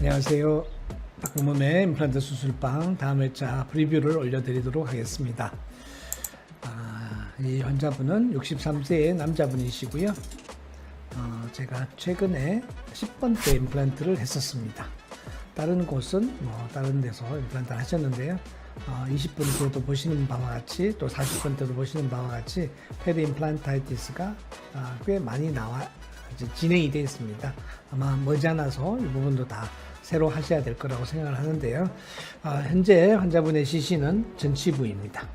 안녕하세요. 박봉범의 임플란트 수술방 다음 회차 프리뷰를 올려드리도록 하겠습니다. 이 환자분은 63세의 남자분이시고요. 제가 최근에 10번째 임플란트를 했었습니다. 다른 곳은 다른 데서 임플란트를 하셨는데요. 20번 때도 보시는 바와 같이 또 40번 때도 보시는 바와 같이 페리 임플란타이티스가 꽤 많이 진행이 되어 있습니다. 아마 머지않아서 이 부분도 다 새로 하셔야 될 거라고 생각을 하는데요. 현재 환자분의 CC는 전치부입니다.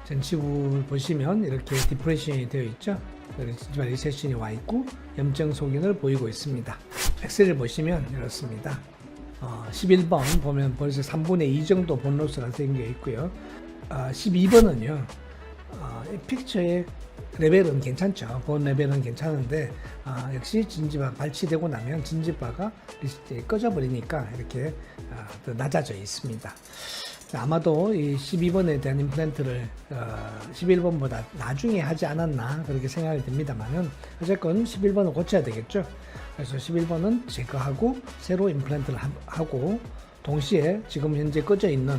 전치부 보시면 이렇게 디프레션이 되어 있죠. 진지바 리세션이 와 있고 염증 소견을 보이고 있습니다. 엑스레이를 보시면 이렇습니다. 11번 보면 벌써 3분의 2 정도 본로스가 생겨 있고요. 12번은요. 픽처의 레벨은 괜찮죠. 본 레벨은 괜찮은데 역시 진지바 발치되고 나면 진지바가 꺼져버리니까 이렇게 낮아져 있습니다. 아마도 이 12번에 대한 임플란트를 11번보다 나중에 하지 않았나 그렇게 생각이 듭니다만은 어쨌건 11번을 고쳐야 되겠죠. 그래서 11번은 제거하고 새로 임플란트를 하고 동시에 지금 현재 꺼져 있는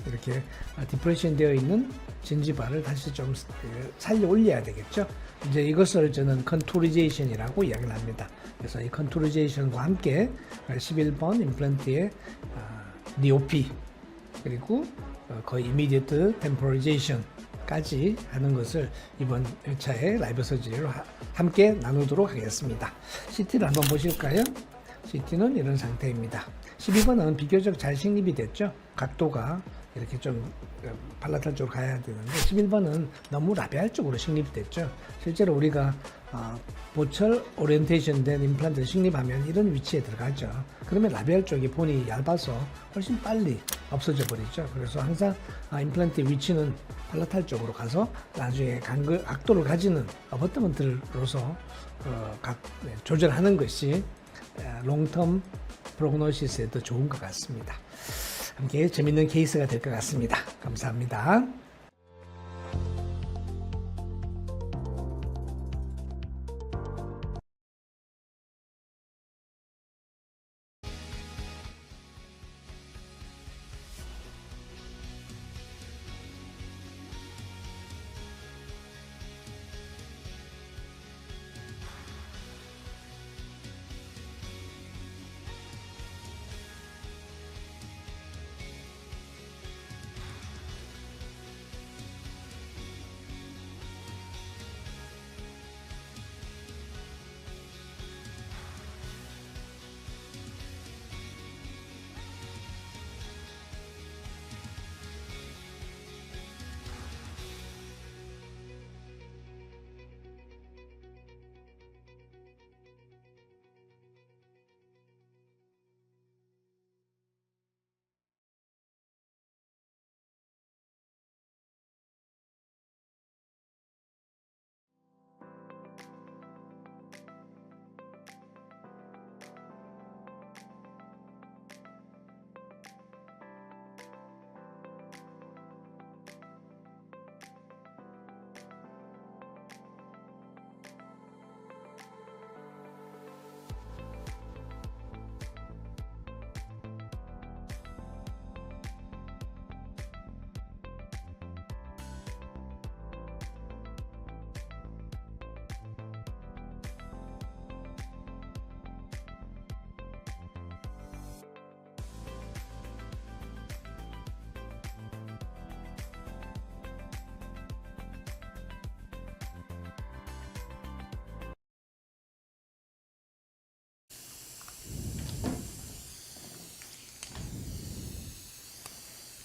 이렇게 디프레션 되어 있는 진지바를 다시 좀 살려 올려야 되겠죠. 이제 이것을 저는 컨투리제이션이라고 이야기를 합니다. 그래서 이 컨투리제이션과 함께 11번 임플란트의 니오피 그리고 거의 이미디어트 템포리제이션까지 하는 것을 이번 회차의 라이브 서지리로 함께 나누도록 하겠습니다. CT를 한번 보실까요? CT는 이런 상태입니다. 12번은 비교적 잘 식립이 됐죠. 각도가 이렇게 좀 팔라탈 쪽으로 가야 되는데 11번은 너무 라비알 쪽으로 식립이 됐죠. 실제로 우리가 보철 오리엔테이션 된 임플란트를 식립하면 이런 위치에 들어가죠. 그러면 라비알 쪽이 본이 얇아서 훨씬 빨리 없어져 버리죠. 그래서 항상 임플란트의 위치는 팔라탈 쪽으로 가서 나중에 각도를 가지는 어버트먼트로서 조절하는 것이 롱텀 프로그노시스에 더 좋은 것 같습니다. 함께 재밌는 케이스가 될 것 같습니다. 감사합니다.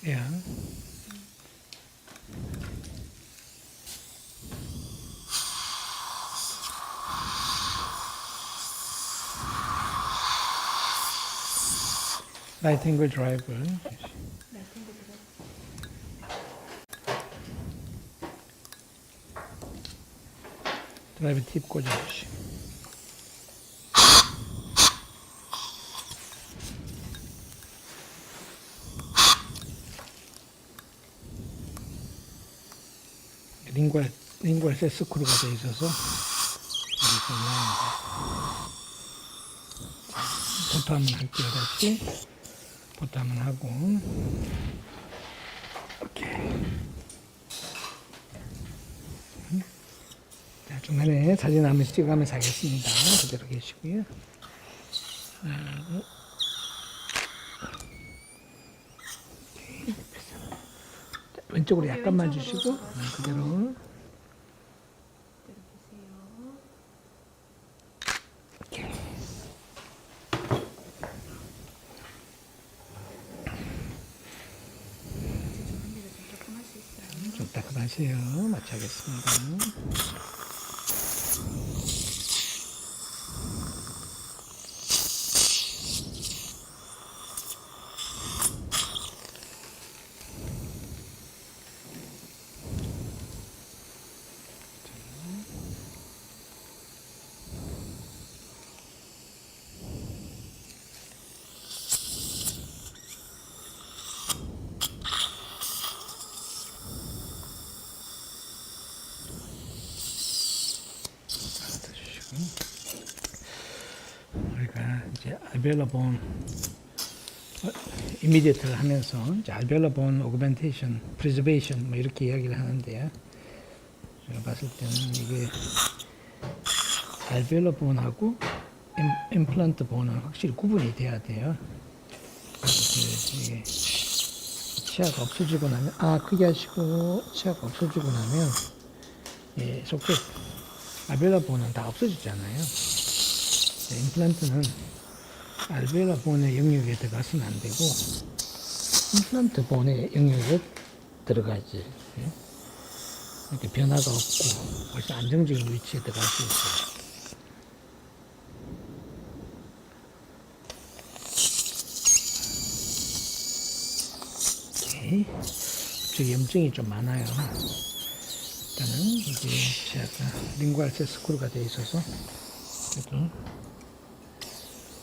Yeah. Right angle driver. 드라이브 팁 꽂아주시고. 링괄 세스크루가 되어 있어서 포토 한번 할게요. 다시 포토 한번 하고 오케이. 자, 중간에 사진 한번 찍어가면서 하겠습니다. 그대로 계시고요. 자, 왼쪽으로 약간만 주시고 그대로. 오케이. 좀 따끔하세요. 마치 하겠습니다. 우리가 이제 알베올라 이미디어트를 하면서 이제 알베올라 오그멘테이션, 프리저베이션 뭐 이렇게 이야기를 하는데요. 제가 봤을 때는 이게 알베올라 본하고 임플란트 본은 확실히 구분이 돼야 돼요. 이게 치아가 없어지고 나면 크게 하시고 치아가 없어지고 나면 예, 속에 알베올라 본은 다 없어지잖아요. 임플란트는 알베올라 본의 영역에 들어가서는 안 되고 임플란트 본의 영역에 들어가지. 예? 이렇게 변화가 없고 훨씬 안정적인 위치에 들어갈 수 있어요. 오케이. 저기 염증이 좀 많아요. 일단은 이게 제가 링구알 세스크루가 되어 있어서 그래도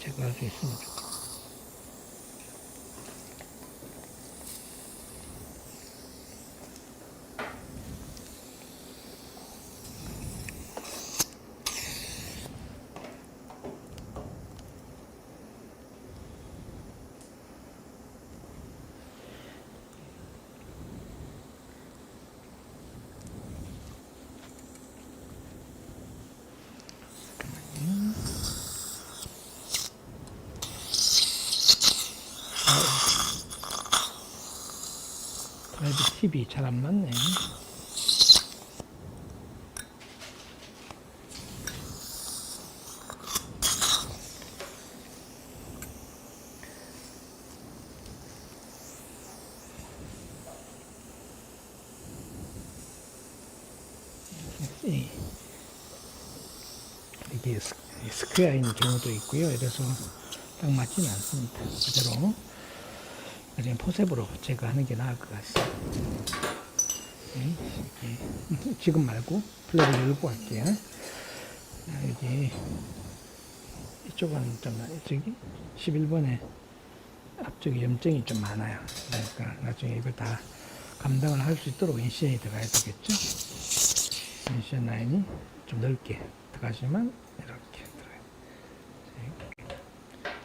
제거할 수 있으면 좋겠어요. 드라이브 팁이 잘 안 맞네. 이게 스퀘어인 경우도 있고요. 이래서 딱 맞지는 않습니다. 그대로 그냥 포셉으로 제거하는 게 나을 것 같습니다. 지금 말고 플랩을 열고 할게요. 여기 이쪽은 좀 저기 11번에 앞쪽에 염증이 좀 많아요. 그러니까 나중에 이걸 다 감당을 할 수 있도록 인시전이 들어가야 되겠죠. 인시전 라인이 좀 넓게 들어가지만 이렇게 들어가요.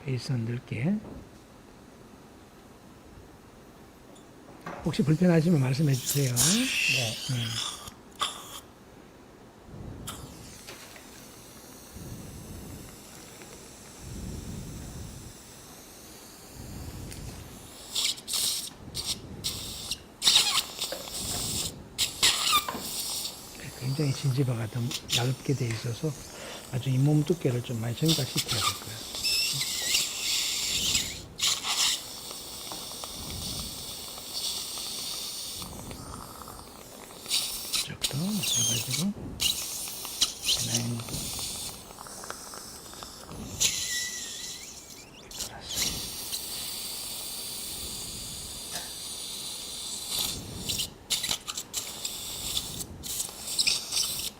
베이스는 넓게. 혹시 불편하시면 말씀해 주세요. 네. 굉장히 진지바가 더 얇게 되어 있어서 아주 잇몸 두께를 좀 많이 증가시켜야 될 거예요. 이쪽도 마찬가지로 라인 돌았어요.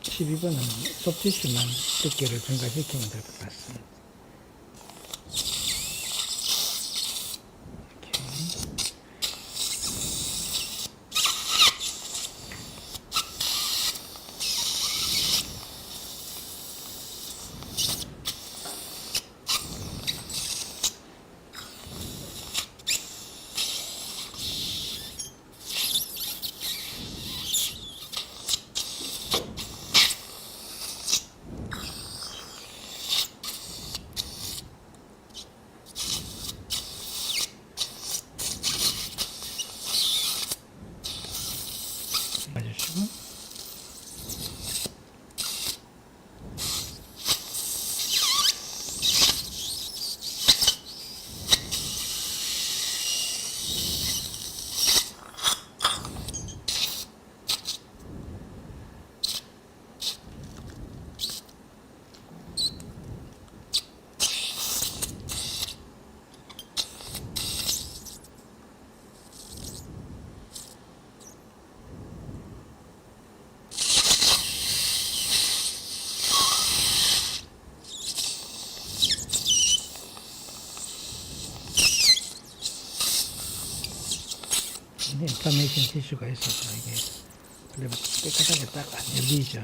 12번은 소프티슈만 두께를 증가시키면 될 것 같습니다. 봐주시고. 인플라메이션 티슈가 있어서 이게 깨끗하게 딱 안 열리죠.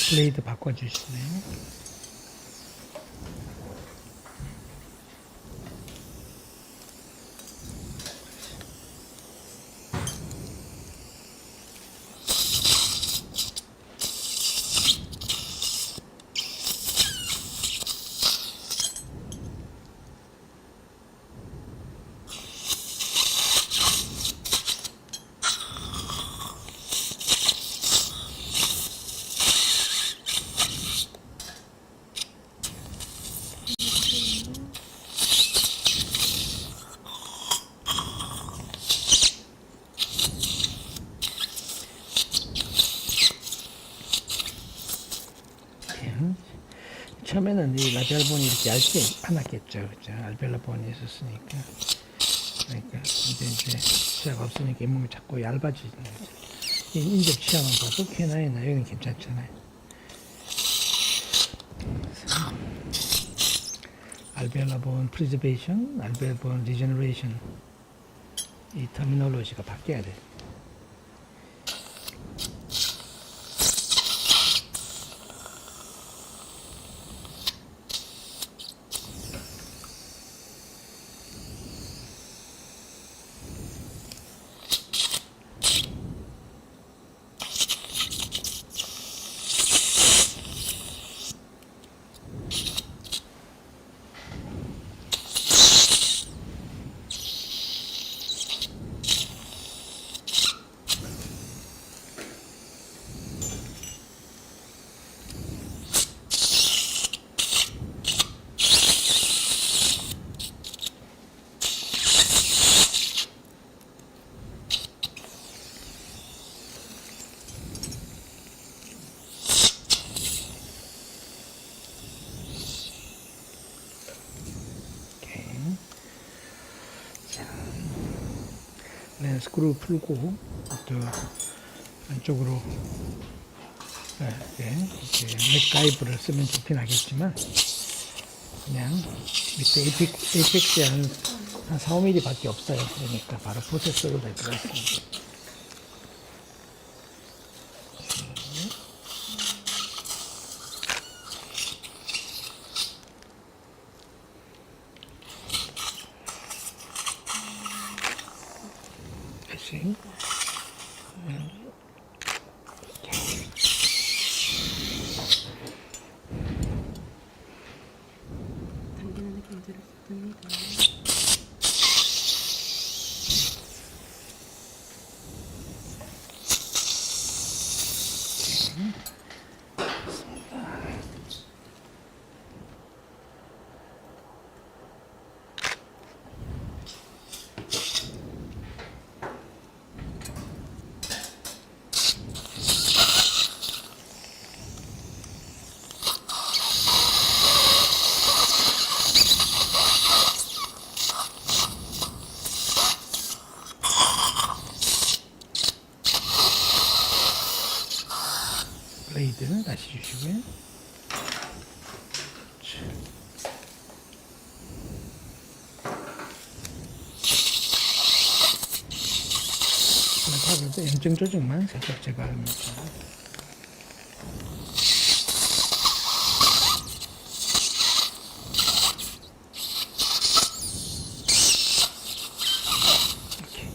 블레이드 바꿔주시네요. 처음에는 이 라비알본이 이렇게 얇지 않았겠죠. 그죠? 알베올라본이 있었으니까. 그러니까, 이제 치아가 없으니까 잇몸이 자꾸 얇아지는 거죠. 이 인접 치아만 봐도 K9이나 여기는 괜찮잖아요. 알베올라본 프리저베이션, 알베올라본 리제너레이션. 이 터미놀로지가 바뀌어야 돼요. 네, 스크루 풀고 또 안쪽으로 이렇게 맥가이브를 쓰면 좋긴 하겠지만 그냥 밑에 에이펙스에 한 4, 5mm 밖에 없어요. 그러니까 바로 프로세서로 될 것 같습니다. 다시 당기는 느낌이 듭니다. 블레이드 다시 주시고요. 하면서 염증 조직만 살짝 제거합니다. 이렇게.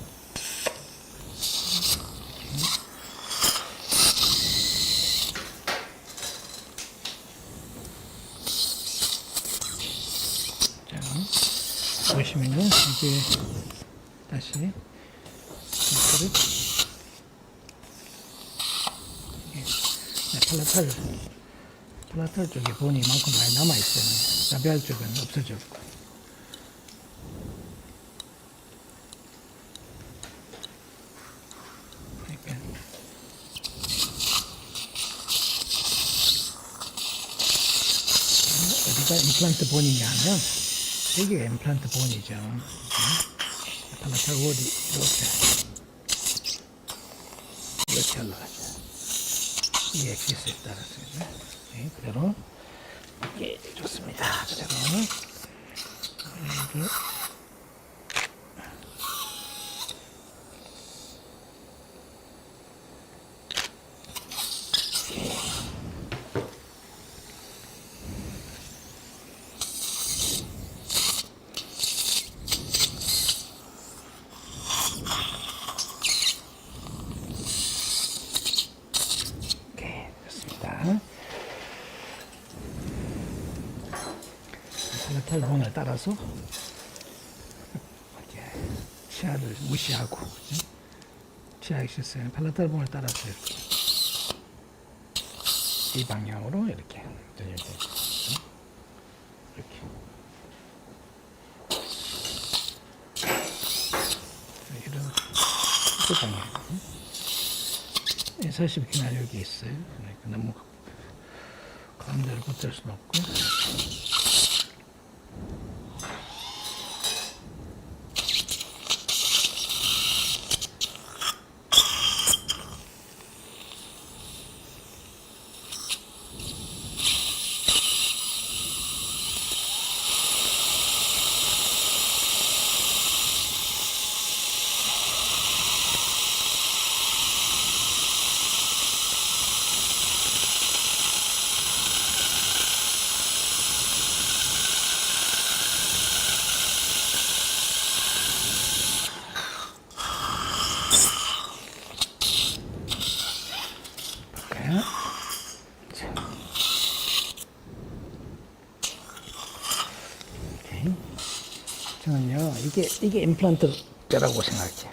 자, 보시면요, 이제 다시 이거를 팔라탈 쪽에 본이 이만큼 많이 남아있어요. 라비알 쪽은 없어졌고. 그러니까 어디가 임플란트 본이냐 하면 여기가 임플란트 본이죠. 팔라탈 월이 이렇게 올라가죠. 이 엑시스에 따라서 네, 그대로 이게 좋습니다. 그대로 이렇게 팔라탈본을 따라서 치아를 무시하고 치아 엑시스는 팔라탈본을 따라서 이렇게 이 방향으로 이렇게 이렇게 이런 그 방향. 40기나 여기 있어요. 그러니까 너무 가운데를 붙일 수는 없고. 저는요, 이게 임플란트 뼈라고 생각해요.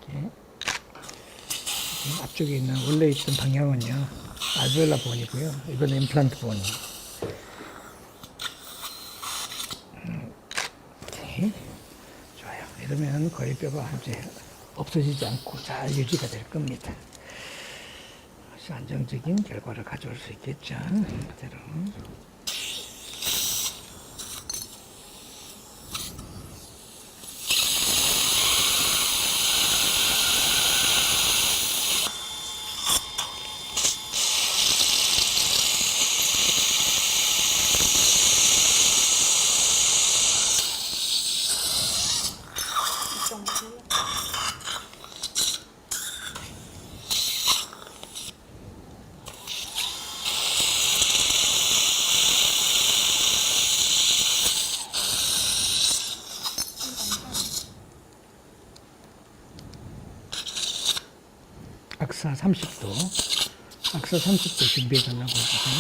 이렇게. 앞쪽에 있는, 원래 있던 방향은요, 알베올라 본이고요. 이건 임플란트 본이에요. 오케이. 좋아요. 이러면 거의 뼈가 이제 없어지지 않고 잘 유지가 될 겁니다. 안정적인 결과를 가져올 수 있겠죠. 그대로. 악사 30도, 악사 30도 준비해 달라고 해주세요.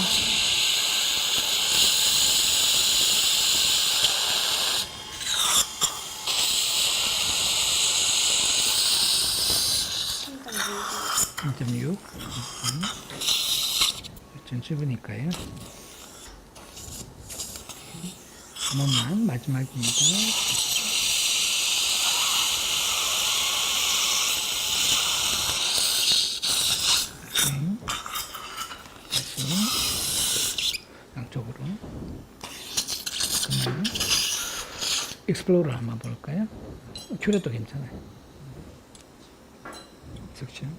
(3.6) 전체부니까요. 한 번만 마지막입니다. 양쪽으로. 그러면 익스플로러 한번 볼까요? 큐레도 괜찮아요. 섹션.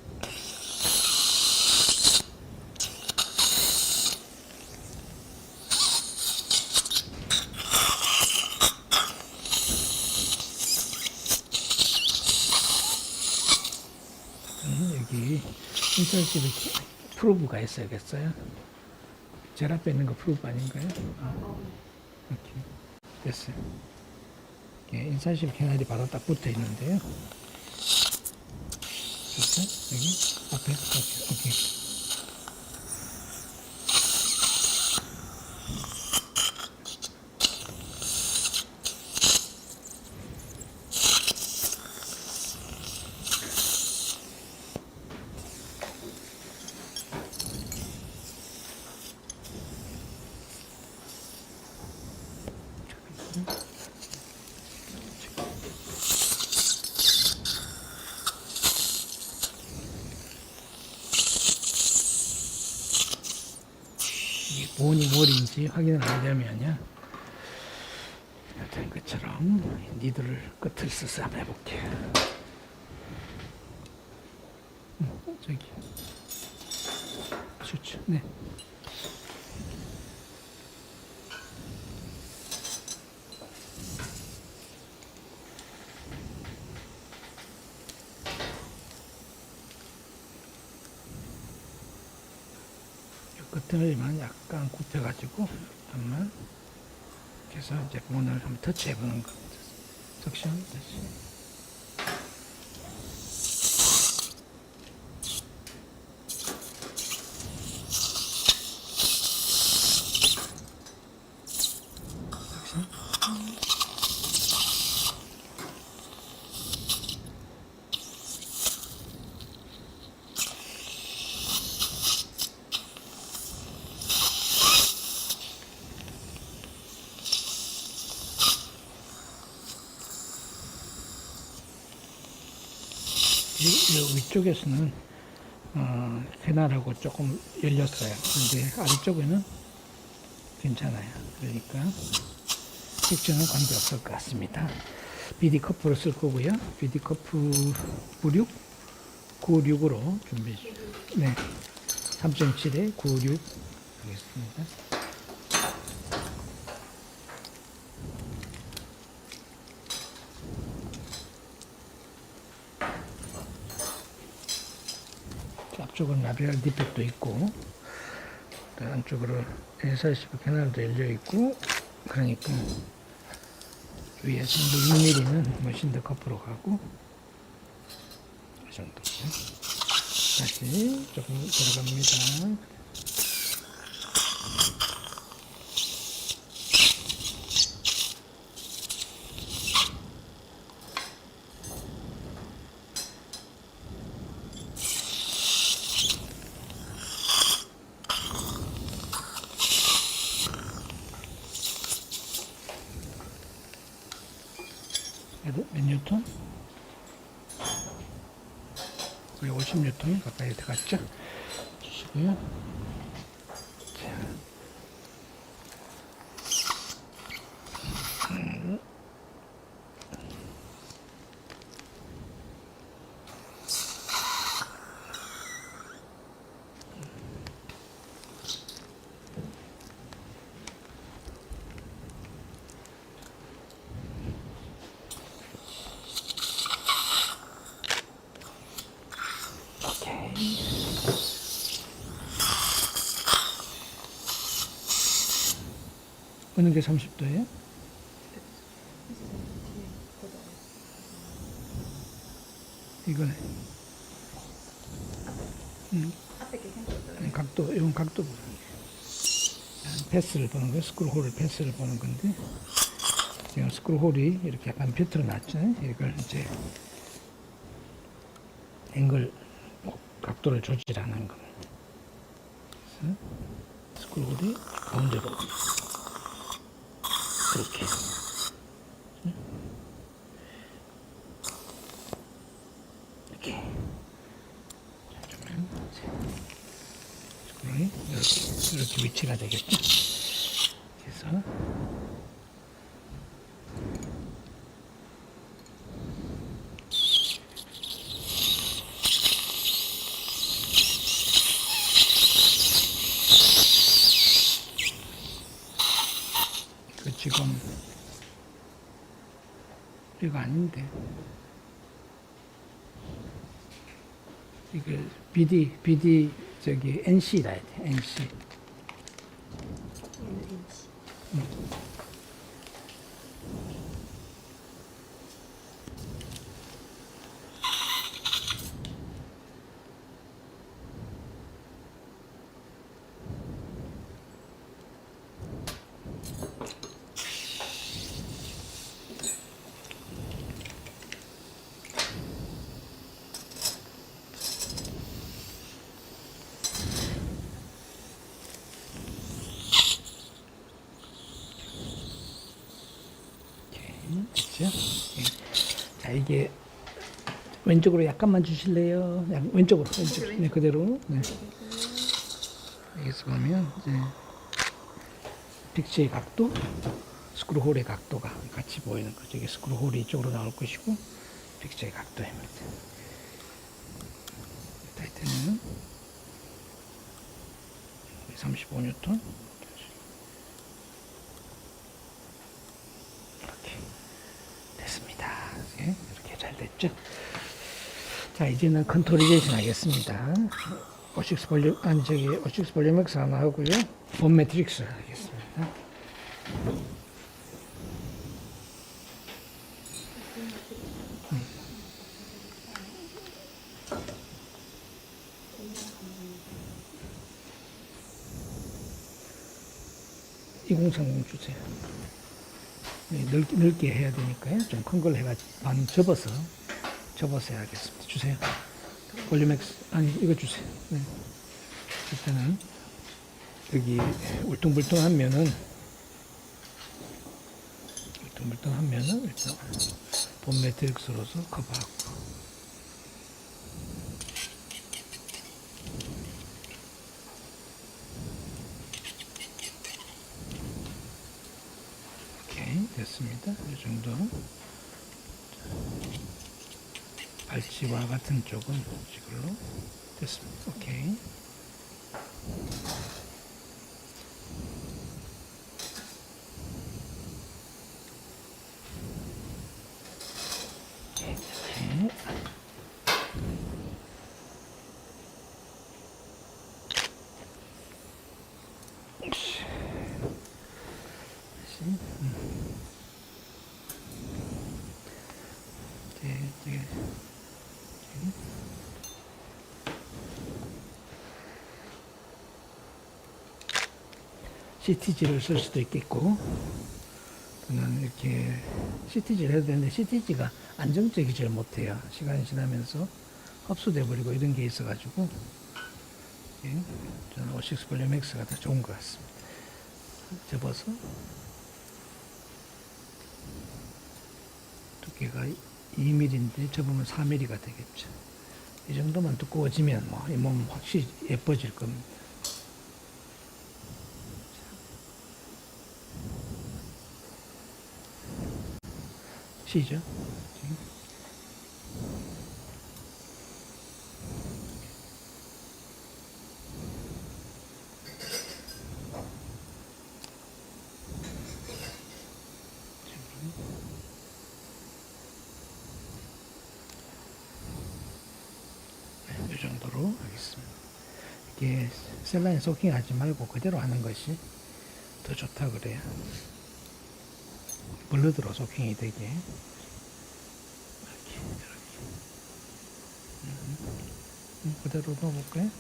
여기 인사집에 프로브가 있어야겠어요. 제일 앞에 있는 거 프로브 아닌가요? 이렇게 됐어요. 인사집 캐널이 바로 딱 붙어 있는데요. 됐죠? 여기 앞에 오케이. 이게 본이 뭘인지 확인을 하려면요. 일단 것처럼 니들을 끝을 써서 한번 해볼게요. 저기 좋죠. 네. 끝에만 약간 굽혀가지고 한번 그래서 이제 본을 한번 터치해보는 겁니다. 석션 다시. 석션. 이 위쪽에서는 캐날하고 조금 열렸어요. 근데 아래쪽에는 괜찮아요. 그러니까 식전은 관계없을 것 같습니다. BD 커프를 쓸 거고요. BD 커프 96으로 준비해 주세요. 네, 3.7에 96 하겠습니다. 앞쪽은 라비알 디펙도 있고 안쪽으로 S45 캐널도 열려 있고 그러니까 위에 전부 2mm는 머신더 커프로 가고 이 정도. 다시 조금 들어갑니다. 몇 뉴턴? 거의 50뉴턴 가까이 들어갔죠? 주시고요. 자. 어느 게 30도예요? 이거네. 각도, 이건 각도. 패스를 보는 거예요. 스크루홀을 패스를 보는 건데, 지금 스크루홀이 이렇게 약간 비틀어 놨죠. 이걸 이제 앵글 각도를 조절하는 겁니다. 그래서 스크루홀이 가운데로 그렇게. 이렇게. 스크롤이 이렇게 위치가 되겠죠. 그래서 그 지금 이거 아닌데 이게 BD 저기 NC라 해야 돼. NC. 얘는 NC. 됐죠? 자, 이게 왼쪽으로 약간만 주실래요? 왼쪽. 네, 그대로. 네. 여기서 보면 이제 빅치의 각도, 스크루홀의 각도가 같이 보이는 거죠. 이게 스크루홀이 이쪽으로 나올 것이고, 빅치의 각도입니다. 타이트는 35N. 이렇게 됐습니다. 예, 이렇게 잘 됐죠? 자, 이제는 컨토리제이션 하겠습니다. O6 볼륨, O6 볼륨X 하나 하고요. 본 매트릭스 하겠습니다. (2030) 주세요. 넓게 해야 되니까요. 좀 큰 걸 해가지고 반 접어서 해야겠습니다. 주세요. 볼륨X 아니 이거 주세요. 네. 일단은 여기 울퉁불퉁하면은 일단 본 매트릭스로서 커버하고. 오케이, 됐습니다. 이 정도. 발치와 같은 쪽은 이걸로 됐습니다. 오케이. CTG를 쓸 수도 있겠고, 또는 이렇게 CTG를 해도 되는데 CTG가 안정적이질 못해요. 시간이 지나면서 흡수돼 버리고 이런 게 있어가지고, 예, 저는 O6 볼륨 X가 더 좋은 것 같습니다. 접어서 두께가 2mm인데 접으면 4mm가 되겠죠. 이 정도만 두꺼워지면 뭐 이 몸 확실히 예뻐질 겁니다. 시죠. 이 정도로 하겠습니다. 이게 셀라인 소킹하지 말고 그대로 하는 것이 더 좋다 그래요. 블러드로 소킹이 되게. 그대로 넣어볼까요?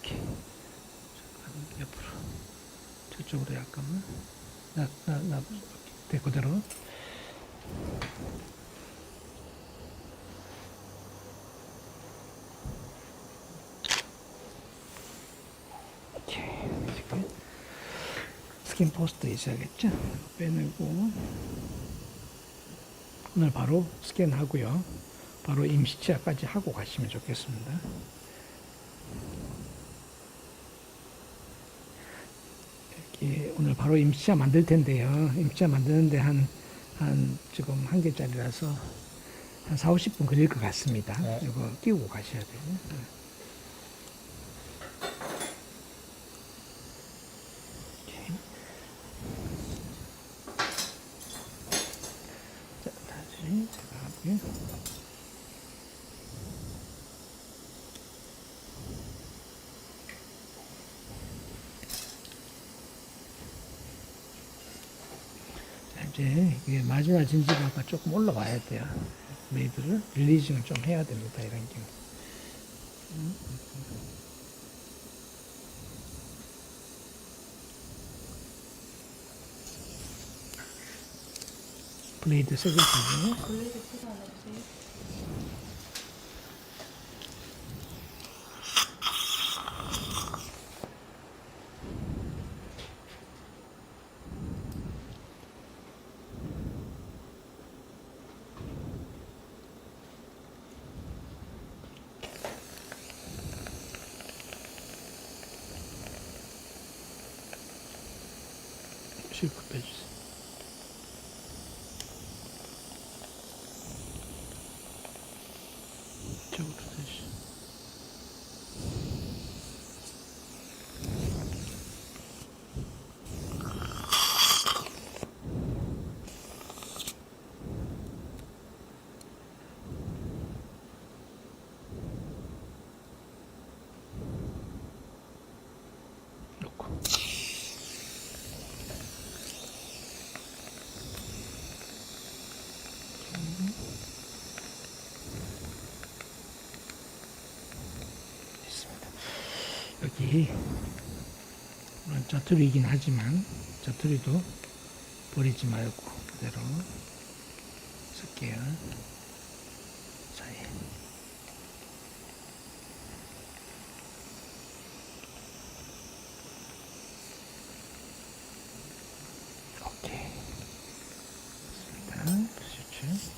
이렇게 잠깐 옆으로 저쪽으로 약간만 네, 그대로. 이렇게 스킨 포스트 있어야겠죠? 빼내고 오늘 바로 스캔하고요. 바로 임시치아까지 하고 가시면 좋겠습니다. 이렇게 오늘 바로 임시치아 만들 텐데요. 임시치아 만드는데 지금 한 개짜리라서 한 4, 50분 걸릴 것 같습니다. 네. 이거 끼우고 가셔야 돼요. 예? 자, 이제 이게 마지막 진지바가 조금 올라와야 돼요. 메이드를 릴리징을 좀 해야 됩니다. 이런 경우. 블레이드 색을 주고 블레이드 필요 안 해주세요. 실컷 빼주세요. 이쪽으로 다시. 놓고. 됐습니다. 여기 물론 자투리이긴 하지만 자투리도 버리지 말고 그대로 쓸게요. 사이. 오케이. 됐습니다. 슈츠.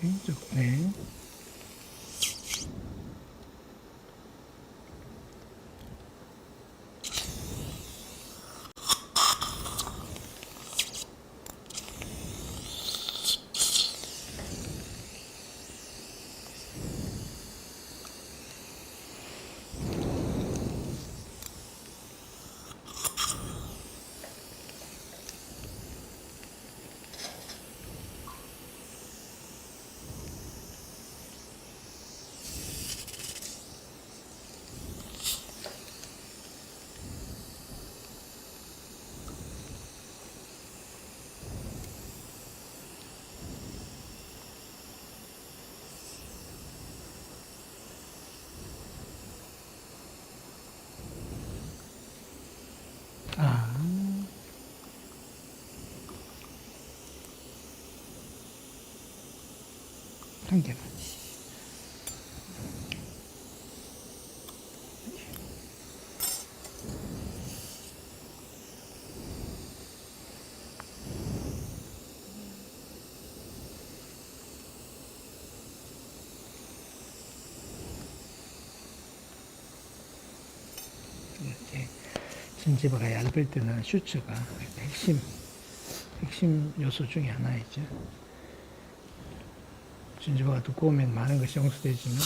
네. 아, 한 개만. 이렇게 진지바가 얇을 때는 슈츠가 핵심 요소 중에 하나이죠. 진지바가 두꺼우면 많은 것이 용서되지만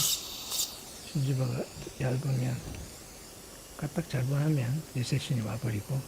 진지바가 얇으면 까딱 잘못하면 리세션이 와버리고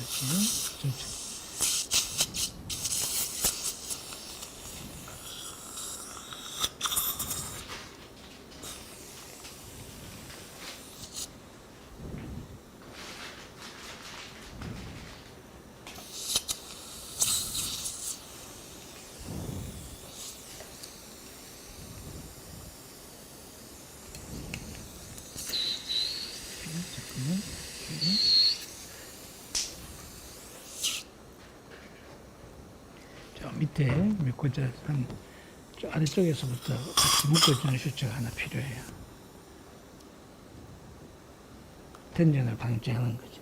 여기까지 천천히. 잠깐만. 저 밑에 미코자 한저 아래쪽에서부터 같이 묶어주는 슈처가 하나 필요해요. 텐전을 방지하는 거죠.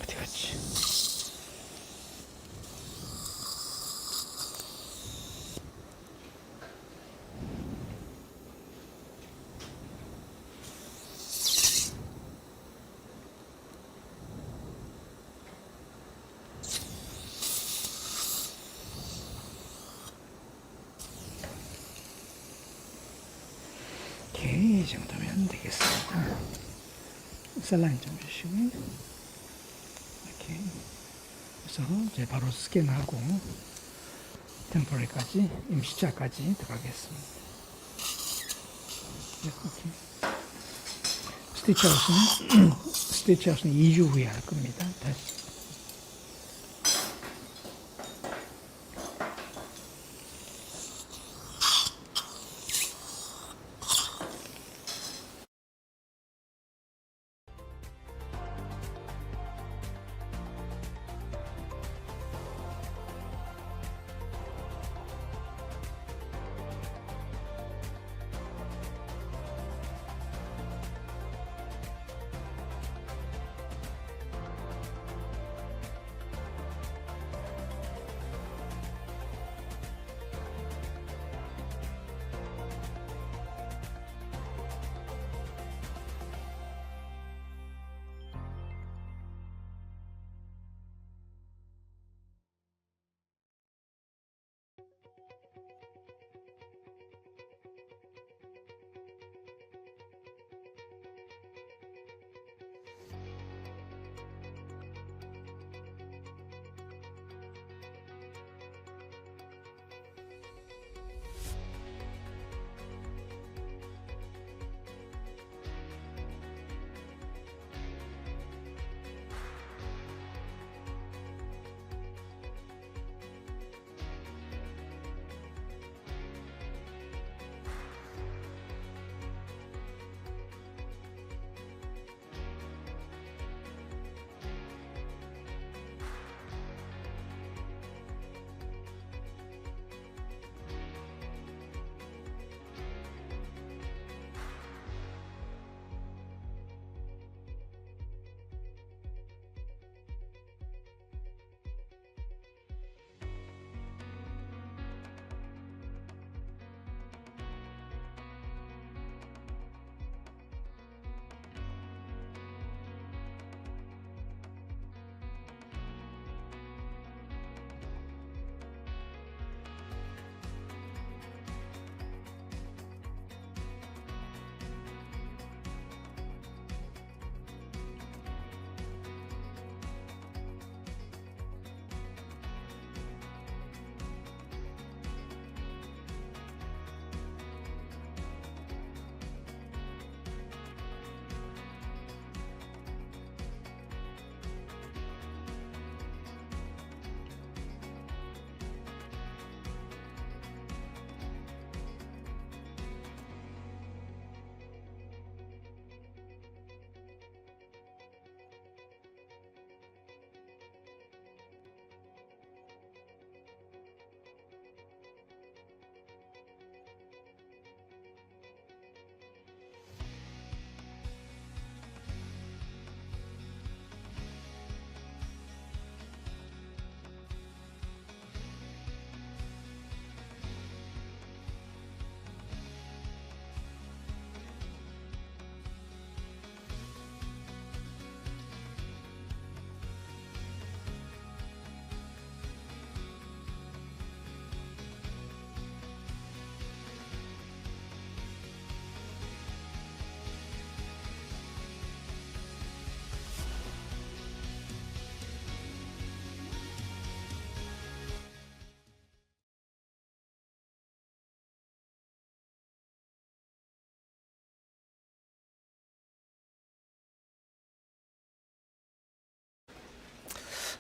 어디 갔지? 오케이, 이 정도면 되겠습니다. 셀라인 좀 주시고 이렇게 해서 이제 바로 스캔하고 템포리까지 임시차까지 들어가겠습니다. 이렇게 스티치아웃은 2주 후에 할 겁니다. 다시.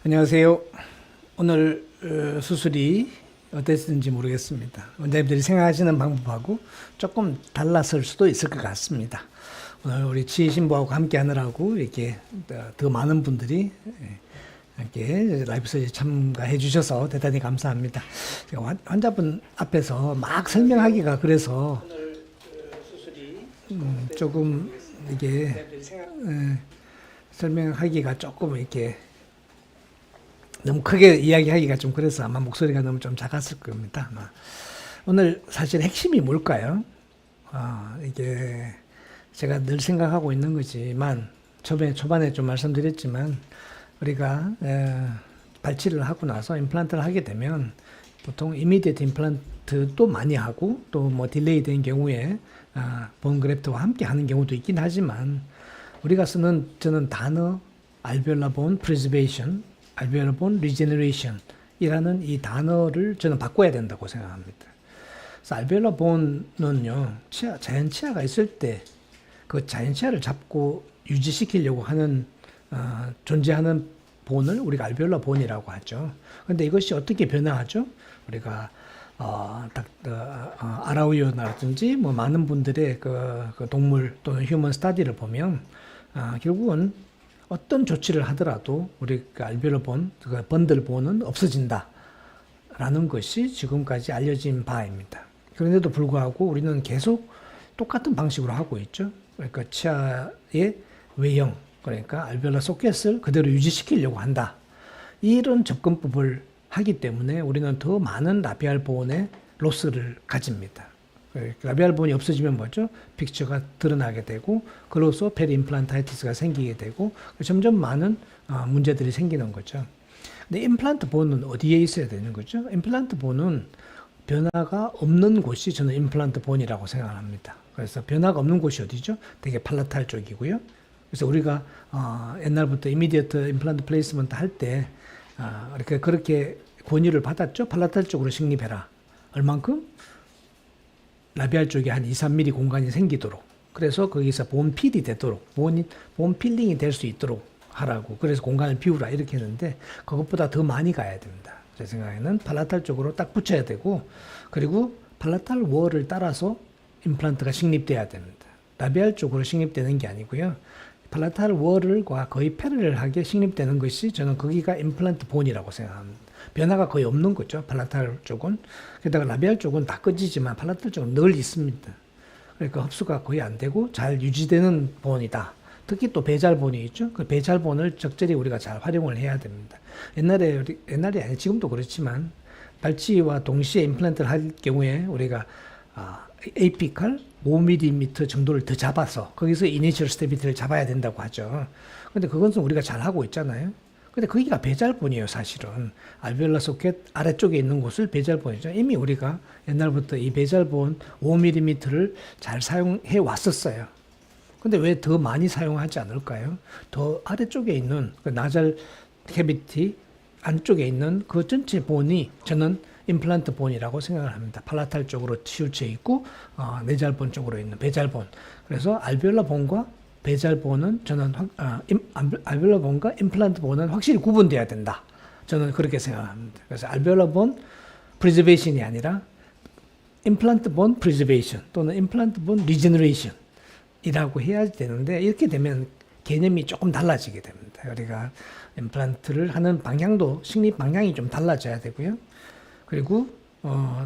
안녕하세요. 오늘 수술이 어땠는지 모르겠습니다. 원장님들이 생각하시는 방법하고 조금 달랐을 수도 있을 것 같습니다. 오늘 우리 치신부하고 함께 하느라고 이렇게 더 많은 분들이 이렇게 라이브 서비스 참가해 주셔서 대단히 감사합니다. 제가 환자분 앞에서 막 설명하기가 그래서 조금 이게 설명하기가 조금 이렇게 너무 크게 이야기하기가 좀 그래서 아마 목소리가 너무 좀 작았을 겁니다. 아마. 오늘 사실 핵심이 뭘까요? 이게 제가 늘 생각하고 있는 거지만 초반에 좀 말씀드렸지만 우리가 발치를 하고 나서 임플란트를 하게 되면 보통 이미디어트 임플란트도 많이 하고 또 뭐 딜레이 된 경우에 본 그래프트와 함께 하는 경우도 있긴 하지만 우리가 쓰는 저는 단어 알베올라 본 프리저베이션, 알베올라 본 리제너레이션 이라는 이 단어를 저는 바꿔야 된다고 생각합니다. 그래서 알베올라 본은요, 자연 치아가 있을 때 그 자연 치아를 잡고 유지시키려고 하는 존재하는 본을 우리가 알베올라 본이라고 하죠. 그런데 이것이 어떻게 변화하죠? 우리가 아라우이어라든지 뭐 많은 분들의 그 동물 또는 휴먼 스타디를 보면 결국은 어떤 조치를 하더라도 우리 그 알베올라 본, 그 번들 본은 없어진다라는 것이 지금까지 알려진 바입니다. 그런데도 불구하고 우리는 계속 똑같은 방식으로 하고 있죠. 그러니까 치아의 외형, 그러니까 알베올라 소켓을 그대로 유지시키려고 한다. 이런 접근법을 하기 때문에 우리는 더 많은 라비알 본의 로스를 가집니다. 라비알 본이 없어지면 뭐죠? 픽처가 드러나게 되고 그로써 페리임플란타이티스가 생기게 되고 점점 많은 문제들이 생기는 거죠. 근데 임플란트 본은 어디에 있어야 되는 거죠? 임플란트 본은 변화가 없는 곳이 저는 임플란트 본이라고 생각합니다. 그래서 변화가 없는 곳이 어디죠? 되게 팔라탈 쪽이고요. 그래서 우리가 옛날부터 이미디어트 임플란트 플레이스먼트 할 때 이렇게 그렇게 권유를 받았죠. 팔라탈 쪽으로 식립해라. 얼만큼? 라비알 쪽에 한 2, 3mm 공간이 생기도록. 그래서 거기서 본 필이 되도록, 본 필링이 될 수 있도록 하라고. 그래서 공간을 비우라 이렇게 했는데 그것보다 더 많이 가야 됩니다. 제 생각에는 팔라탈 쪽으로 딱 붙여야 되고, 그리고 팔라탈 월을 따라서 임플란트가 식립돼야 됩니다. 라비알 쪽으로 식립되는 게 아니고요. 팔라탈 월과 거의 패러렐하게 식립되는 것이 저는 거기가 임플란트 본이라고 생각합니다. 변화가 거의 없는 거죠. 팔라탈 쪽은. 게다가 라비알 쪽은 다 꺼지지만 팔라탈 쪽은 늘 있습니다. 그러니까 흡수가 거의 안 되고 잘 유지되는 본이다. 특히 또 배잘본이 있죠. 그 배잘본을 적절히 우리가 잘 활용을 해야 됩니다. 옛날에 아니 지금도 그렇지만 발치와 동시에 임플란트를 할 경우에 우리가 에이피칼 5mm 정도를 더 잡아서 거기서 이니셜 스테비티를 잡아야 된다고 하죠. 근데 그것은 우리가 잘 하고 있잖아요. 근데 거기가 배잘본이에요, 사실은. 알베올라 소켓 아래쪽에 있는 곳을 배잘본이죠. 이미 우리가 옛날부터 이 배잘본 5mm를 잘 사용해 왔었어요. 근데 왜 더 많이 사용하지 않을까요? 더 아래쪽에 있는 그 나잘 캐비티 안쪽에 있는 그 전체 본이 저는 임플란트 본이라고 생각을 합니다. 팔라탈 쪽으로 치우쳐 있고 내잘본 쪽으로 있는 배잘본. 그래서 알베올라 본과 배잘본은 저는 알베올라 본과 임플란트 본은 확실히 구분돼야 된다. 저는 그렇게 생각합니다. 그래서 알베올라 본 프리저베이션이 아니라 임플란트 본 프리저베이션 또는 임플란트 본 리제너레이션 이라고 해야 되는데 이렇게 되면 개념이 조금 달라지게 됩니다. 우리가 임플란트를 하는 방향도 식립 방향이 좀 달라져야 되고요. 그리고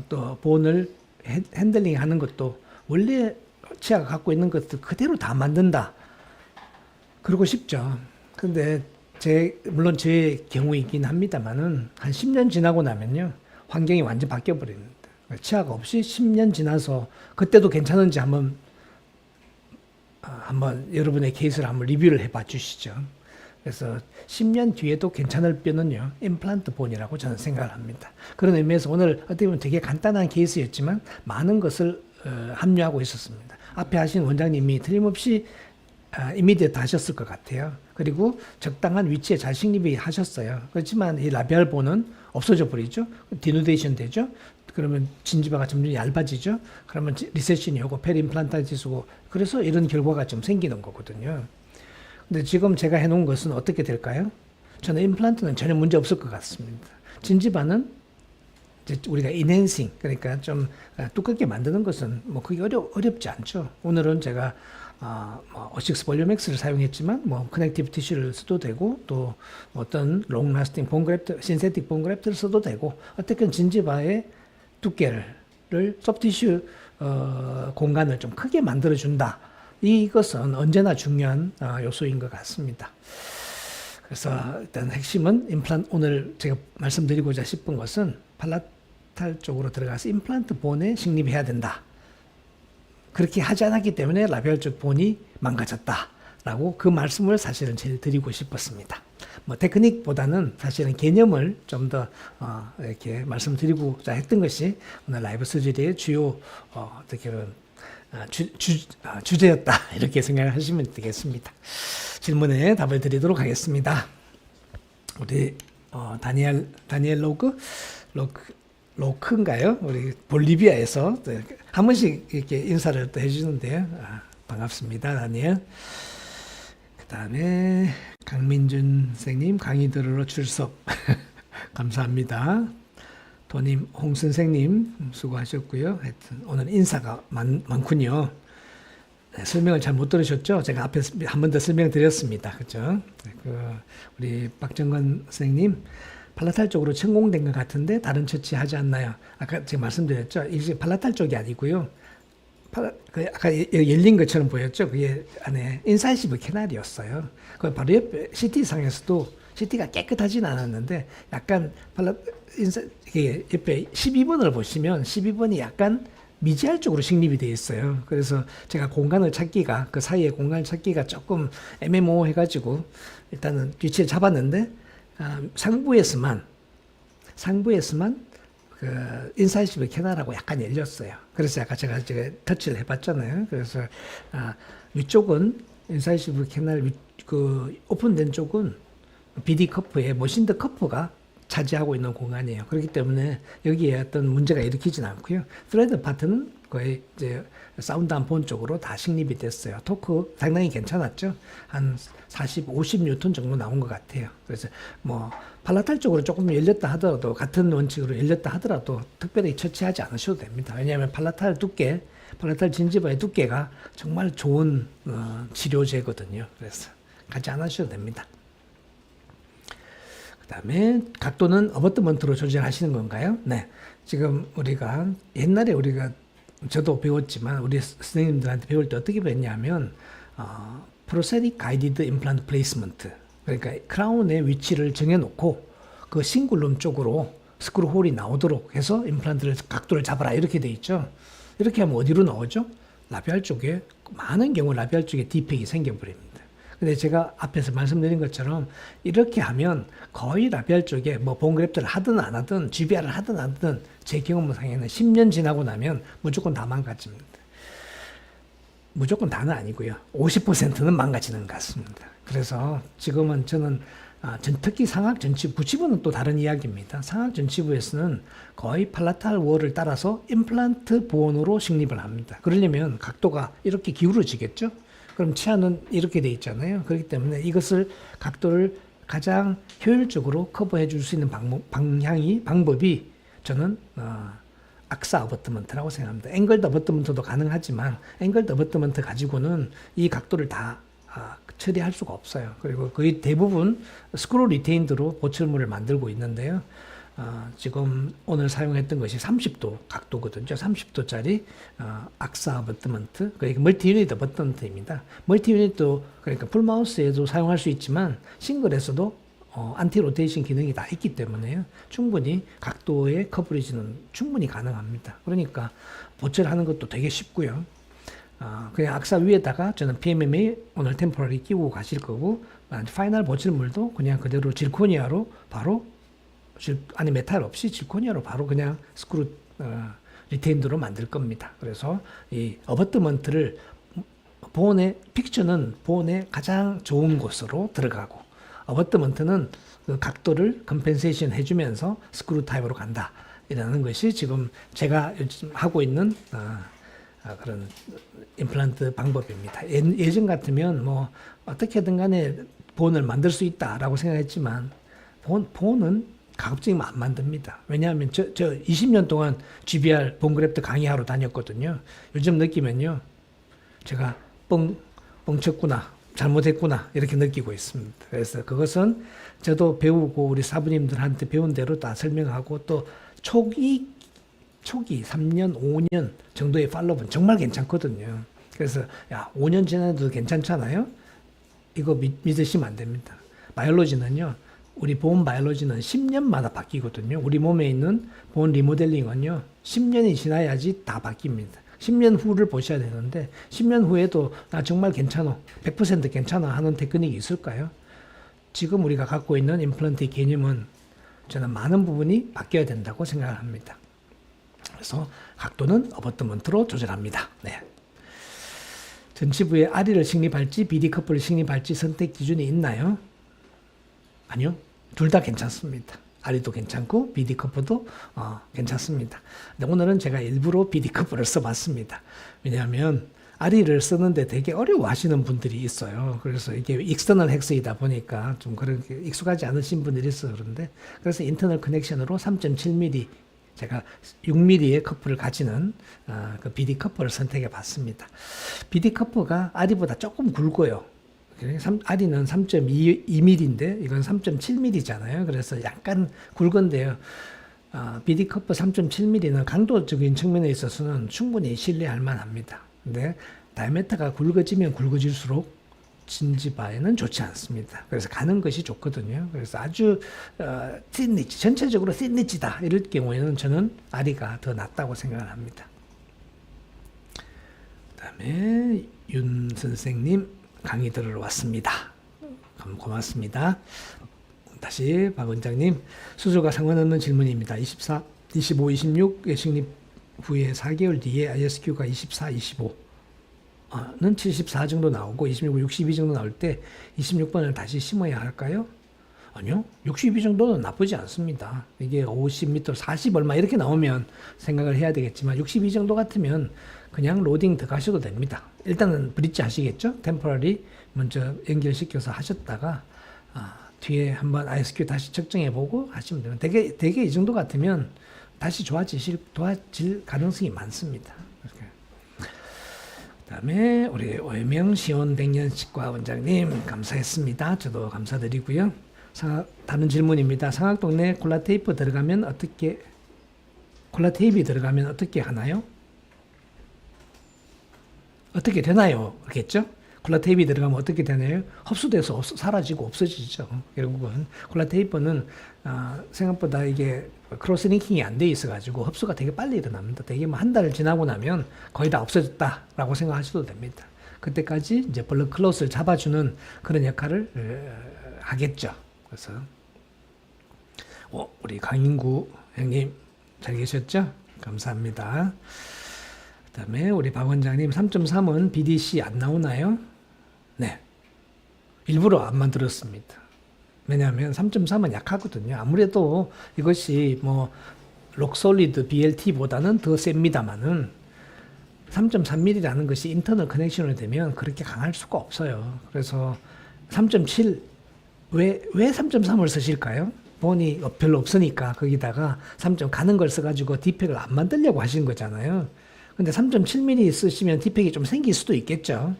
또 본을 핸들링 하는 것도 원래 치아가 갖고 있는 것들 그대로 다 만든다. 그러고 싶죠. 근데 물론 제 경우이긴 합니다만은 한 10년 지나고 나면요. 환경이 완전 바뀌어 버립니다. 치아가 없이 10년 지나서 그때도 괜찮은지 한번 여러분의 케이스를 한번 리뷰를 해봐 주시죠. 그래서 10년 뒤에도 괜찮을 뼈는요, 임플란트 본이라고 저는 생각을 합니다. 그런 의미에서 오늘 어떻게 보면 되게 간단한 케이스였지만 많은 것을 합류하고 있었습니다. 앞에 하신 원장님이 틀림없이 이미디어트 하셨을 것 같아요. 그리고 적당한 위치에 잘 식립이 하셨어요. 그렇지만 이 라비알 본은 없어져 버리죠. 디누데이션 되죠. 그러면 진지바가 점점 얇아지죠. 그러면 리세션이 오고 페리임플란타이티스고 그래서 이런 결과가 좀 생기는 거거든요. 근데 지금 제가 해놓은 것은 어떻게 될까요? 저는 임플란트는 전혀 문제 없을 것 같습니다. 진지반은 이제 우리가 인핸싱, 그러니까 좀 두껍게 만드는 것은 뭐 그게 어렵지 않죠. 오늘은 제가 O6 볼륨엑스를 사용했지만 뭐 커넥티브 티슈를 써도 되고 또 어떤 롱 라스팅 본 그래프트, 신세틱 본 그래프트를 써도 되고 어떻게든 진지바의 두께를 소프티슈 공간을 좀 크게 만들어 준다. 이것은 언제나 중요한 요소인 것 같습니다. 그래서 일단 핵심은 임플란트, 오늘 제가 말씀드리고자 싶은 것은 팔라탈 쪽으로 들어가서 임플란트 본에 식립해야 된다. 그렇게 하지 않았기 때문에 라비알 쪽 본이 망가졌다라고 그 말씀을 사실은 제일 드리고 싶었습니다. 뭐 테크닉보다는 사실은 개념을 좀 더 이렇게 말씀드리고자 했던 것이 오늘 라이브 서저리의 주요 어떻게 보면 주제였다 이렇게 생각하시면 되겠습니다. 질문에 답을 드리도록 하겠습니다. 우리 다니엘 로크인가요? 우리 볼리비아에서 한 번씩 이렇게 인사를 또 해주는데요. 반갑습니다, 다니엘. 그 다음에 강민준 선생님 강의 들으러 출석 감사합니다. 도님, 홍 선생님 수고하셨고요. 하여튼 오늘 인사가 많군요. 네, 설명을 잘 못 들으셨죠? 제가 앞에서 한 번 더 설명드렸습니다. 그죠? 우리 박정건 선생님, 팔라탈 쪽으로 천공된 것 같은데 다른 처치하지 않나요? 아까 제가 말씀드렸죠? 이게 팔라탈 쪽이 아니고요. 아까 열린 것처럼 보였죠? 그게 안에 인사이시브 캐날이었어요. 그 바로 옆에 CT상에서도 CT가 깨끗하진 않았는데 약간 옆에 12번을 보시면 12번이 약간 미지알 쪽으로 식립이 되어 있어요. 그래서 제가 공간을 찾기가 그 사이에 공간을 찾기가 조금 애매모호해가지고 일단은 위치를 잡았는데 상부에서만 그 인사이시브 캐널하고 약간 열렸어요. 그래서 아까 제가 터치를 해봤잖아요. 그래서 위쪽은 인사이시브 캐널 그 오픈된 쪽은 BD 커프에 모신드 커프가 차지하고 있는 공간이에요. 그렇기 때문에 여기에 어떤 문제가 일으키진 않고요. 스레드 파트는 거의 이제 사운드한 본 쪽으로 다 식립이 됐어요. 토크 상당히 괜찮았죠. 한 40, 50뉴턴 정도 나온 것 같아요. 그래서 뭐 팔라탈 쪽으로 조금 열렸다 하더라도 같은 원칙으로 열렸다 하더라도 특별히 처치하지 않으셔도 됩니다. 왜냐하면 팔라탈 진지바의 두께가 정말 좋은 치료제거든요. 그래서 가지 않으셔도 됩니다. 그 다음에 각도는 어버트먼트로 조절하시는 건가요? 네. 지금 우리가 옛날에 저도 배웠지만 우리 선생님들한테 배울 때 어떻게 배웠냐면 프로세틱 가이디드 임플란트 플레이스먼트, 그러니까 크라운의 위치를 정해놓고 그 싱글룸 쪽으로 스크루 홀이 나오도록 해서 임플란트를 각도를 잡아라 이렇게 돼 있죠. 이렇게 하면 어디로 나오죠? 라비알 쪽에 많은 경우 라비알 쪽에 디펙이 생겨버립니다. 근데 제가 앞에서 말씀드린 것처럼 이렇게 하면 거의 라비알 쪽에 뭐 본그래프트를 하든 안 하든 GBR을 하든 안 하든 제 경험상에는 10년 지나고 나면 무조건 다 망가집니다. 무조건 다는 아니고요. 50%는 망가지는 것 같습니다. 그래서 지금은 저는 특히 상악 전치부, 부치부는 또 다른 이야기입니다. 상악 전치부에서는 거의 팔라탈 월을 따라서 임플란트 보온으로 식립을 합니다. 그러려면 각도가 이렇게 기울어지겠죠? 그럼 치아는 이렇게 돼 있잖아요. 그렇기 때문에 이것을 각도를 가장 효율적으로 커버해 줄 수 있는 방법이 저는 악사 어버트먼트라고 생각합니다. 앵글드 어버트먼트도 가능하지만 앵글드 어버트먼트 가지고는 이 각도를 다 처리할 수가 없어요. 그리고 거의 대부분 스크루 리테인드로 보철물을 만들고 있는데요. 지금 오늘 사용했던 것이 30도 각도거든요. 30도짜리 악사 어버트먼트, 그러니까 멀티 유닛 어버트먼트입니다. 멀티 유닛도 그러니까 풀마우스에도 사용할 수 있지만 싱글에서도 안티 로테이션 기능이 다 있기 때문에요. 충분히 각도의 커버리지는 충분히 가능합니다. 그러니까 보철하는 것도 되게 쉽고요. 그냥 악사 위에다가 저는 PMMA 오늘 템포러리 끼고 가실 거고, 파이널 보철물도 그냥 그대로 질코니아로 바로 아니 메탈 없이 질코니아로 바로 그냥 스크루 리테인드로 만들 겁니다. 그래서 이 어버트먼트를 픽처는 본의 가장 좋은 곳으로 들어가고, 어버트먼트는 그 각도를 컴펜세이션 해주면서 스크루 타입으로 간다. 이라는 것이 지금 제가 요즘 하고 있는 그런 임플란트 방법입니다. 예전 같으면 뭐 어떻게든 간에 본을 만들 수 있다라고 생각했지만 본은 가급적이면 안 만듭니다. 왜냐하면 저 20년 동안 GBR 본그래프트 강의하러 다녔거든요. 요즘 느끼면요, 제가 뻥쳤구나, 잘못했구나 이렇게 느끼고 있습니다. 그래서 그것은 저도 배우고 우리 사부님들한테 배운 대로 다 설명하고 또 초기 3년, 5년 정도의 팔로우는 정말 괜찮거든요. 그래서 야 5년 지나도 괜찮잖아요. 이거 믿으시면 안 됩니다. 바이올로지는요, 우리 본 바이올로지는 10년마다 바뀌거든요. 우리 몸에 있는 본 리모델링은요, 10년이 지나야지 다 바뀝니다. 10년 후를 보셔야 되는데 10년 후에도 나 정말 괜찮아, 100% 괜찮아 하는 테크닉이 있을까요? 지금 우리가 갖고 있는 임플란트의 개념은 저는 많은 부분이 바뀌어야 된다고 생각을 합니다. 그래서 각도는 어버트먼트로 조절합니다. 네. 전치부에 아리를 식립할지 BD 커플을 식립할지 선택 기준이 있나요? 아니요. 둘 다 괜찮습니다. 아리도 괜찮고 BD 커플도 괜찮습니다. 근데 오늘은 제가 일부러 BD 커플을 써봤습니다. 왜냐하면 아리를 쓰는데 되게 어려워하시는 분들이 있어요. 그래서 이게 익스터널 헥스이다 보니까 좀 그렇게 익숙하지 않으신 분들이 있어요. 그래서 인터널 커넥션으로 3.7mm 제가 6mm의 커플을 가지는 그 BD 커플을 선택해 봤습니다. BD 커플가 아리보다 조금 굵어요. 아리는 3.2mm인데 이건 3.7mm잖아요. 그래서 약간 굵은데요. BD 커플 3.7mm는 강도적인 측면에 있어서는 충분히 신뢰할 만합니다. 근데 다이아메터가 굵어지면 굵어질수록 진지바에는 좋지 않습니다. 그래서 가는 것이 좋거든요. 그래서 아주 틴니치, 전체적으로 틴니치다 이럴 경우에는 저는 아리가 더 낫다고 생각을 합니다. 그다음에 윤 선생님 강의 들으러 왔습니다. 고맙습니다. 다시 박 원장님, 수술과 상관없는 질문입니다. 24, 25, 26 예식립 후에 4개월 뒤에 ISQ가 24, 25는 74 정도 나오고 26, 62 정도 나올 때 26번을 다시 심어야 할까요? 아니요. 62 정도는 나쁘지 않습니다. 이게 50m, 40 얼마 이렇게 나오면 생각을 해야 되겠지만 62 정도 같으면 그냥 로딩 들어가셔도 됩니다. 일단은 브릿지 하시겠죠? 템포러리 먼저 연결시켜서 하셨다가 뒤에 한번 ISQ 다시 측정해보고 하시면 돼요. 되게 이 정도 같으면 다시 좋아질 가능성이 많습니다. 그 다음에 우리 오해명 시온백년치과 원장님 감사했습니다. 저도 감사드리고요. 다른 질문입니다. 상악동네 콜라테이프 들어가면 콜라테이프 들어가면 어떻게 하나요? 어떻게 되나요? 그렇겠죠? 콜라테이프 들어가면 어떻게 되나요? 흡수돼서 사라지고 없어지죠. 결국은 콜라테이프는 생각보다 이게 크로스링킹이 안 돼 있어가지고 흡수가 되게 빨리 일어납니다. 되게 뭐 한 달 지나고 나면 거의 다 없어졌다라고 생각하셔도 됩니다. 그때까지 이제 블러드 클롯을 잡아주는 그런 역할을 하겠죠. 그래서 우리 강인구 형님 잘 계셨죠? 감사합니다. 그 다음에 우리 박 원장님 3.3은 BDC 안 나오나요? 네. 일부러 안 만들었습니다. 왜냐하면 3.3은 약하거든요. 아무래도 이것이 뭐 록솔리드 BLT보다는 더 셉니다만은 3.3mm라는 것이 인터널 커넥션이 되면 그렇게 강할 수가 없어요. 그래서 3.7 왜 3.3을 쓰실까요? 본이 별로 없으니까 거기다가 3점 가는 걸 써가지고 디펙을 안 만들려고 하신 거잖아요. 근데 3.7mm 쓰시면 디펙이 좀 생길 수도 있겠죠.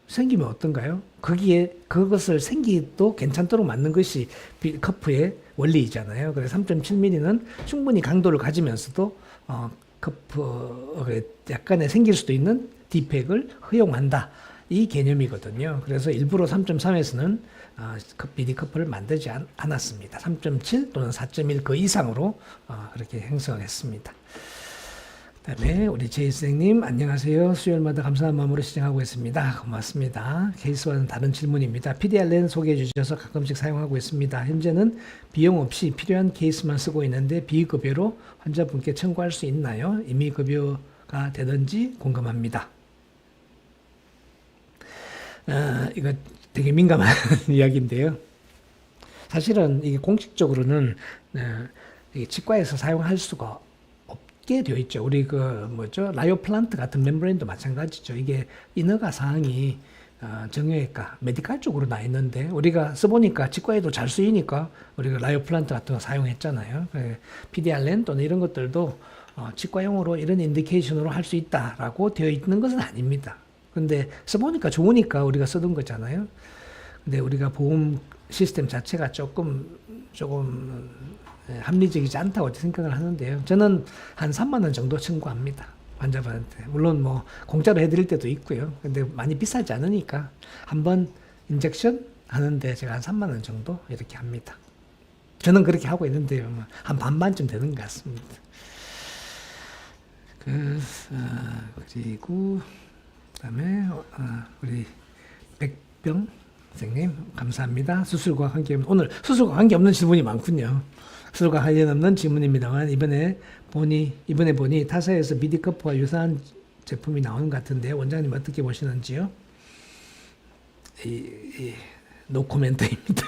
생기면 어떤가요? 거기에 그것을 생기도 괜찮도록 만든 것이 커프의 원리이잖아요. 그래서 3.7mm는 충분히 강도를 가지면서도 커프 약간의 생길 수도 있는 디펙을 허용한다. 이 개념이거든요. 그래서 일부러 3.3에서는 BD 커플을 만들지 않았습니다. 3.7 또는 4.1 그 이상으로 그렇게 형성을 했습니다. 그 다음에 우리 제이스님 안녕하세요. 수요일마다 감사한 마음으로 시청하고 있습니다. 고맙습니다. 케이스와는 다른 질문입니다. PDRN 소개해 주셔서 가끔씩 사용하고 있습니다. 현재는 비용 없이 필요한 케이스만 쓰고 있는데 비급여로 환자분께 청구할 수 있나요? 이미 급여가 되든지 궁금합니다. 이거 되게 민감한 이야기인데요. 사실은 이게 공식적으로는 치과에서 사용할 수가 없게 되어 있죠. 우리 라이오플란트 같은 멤브레인도 마찬가지죠. 이게 인허가 사항이 정형외과, 메디칼 쪽으로 나 있는데 우리가 써보니까 치과에도 잘 쓰이니까 우리가 라이오플란트 같은 거 사용했잖아요. PDRN 또는 이런 것들도 치과용으로 이런 인디케이션으로 할 수 있다라고 되어 있는 것은 아닙니다. 근데 써보니까 좋으니까 우리가 쓰던 거잖아요. 근데 우리가 보험 시스템 자체가 조금 합리적이지 않다고 생각을 하는데요. 저는 한 3만 원 정도 청구합니다. 환자분한테. 물론 뭐 공짜로 해드릴 때도 있고요. 근데 많이 비싸지 않으니까 한번 인젝션 하는데 제가 한 3만 원 정도 이렇게 합니다. 저는 그렇게 하고 있는데요. 한 반반쯤 되는 것 같습니다. 그리고 그다음에 우리 백병 선생님 감사합니다. 수술과 관계없는 오늘 수술과 관계없는 질문이 많군요. 수술과 관련 없는 질문입니다만 이번에 보니 타사에서 비디커프와 유사한 제품이 나오는 것 같은데 원장님 어떻게 보시는지요? 노 코멘트입니다.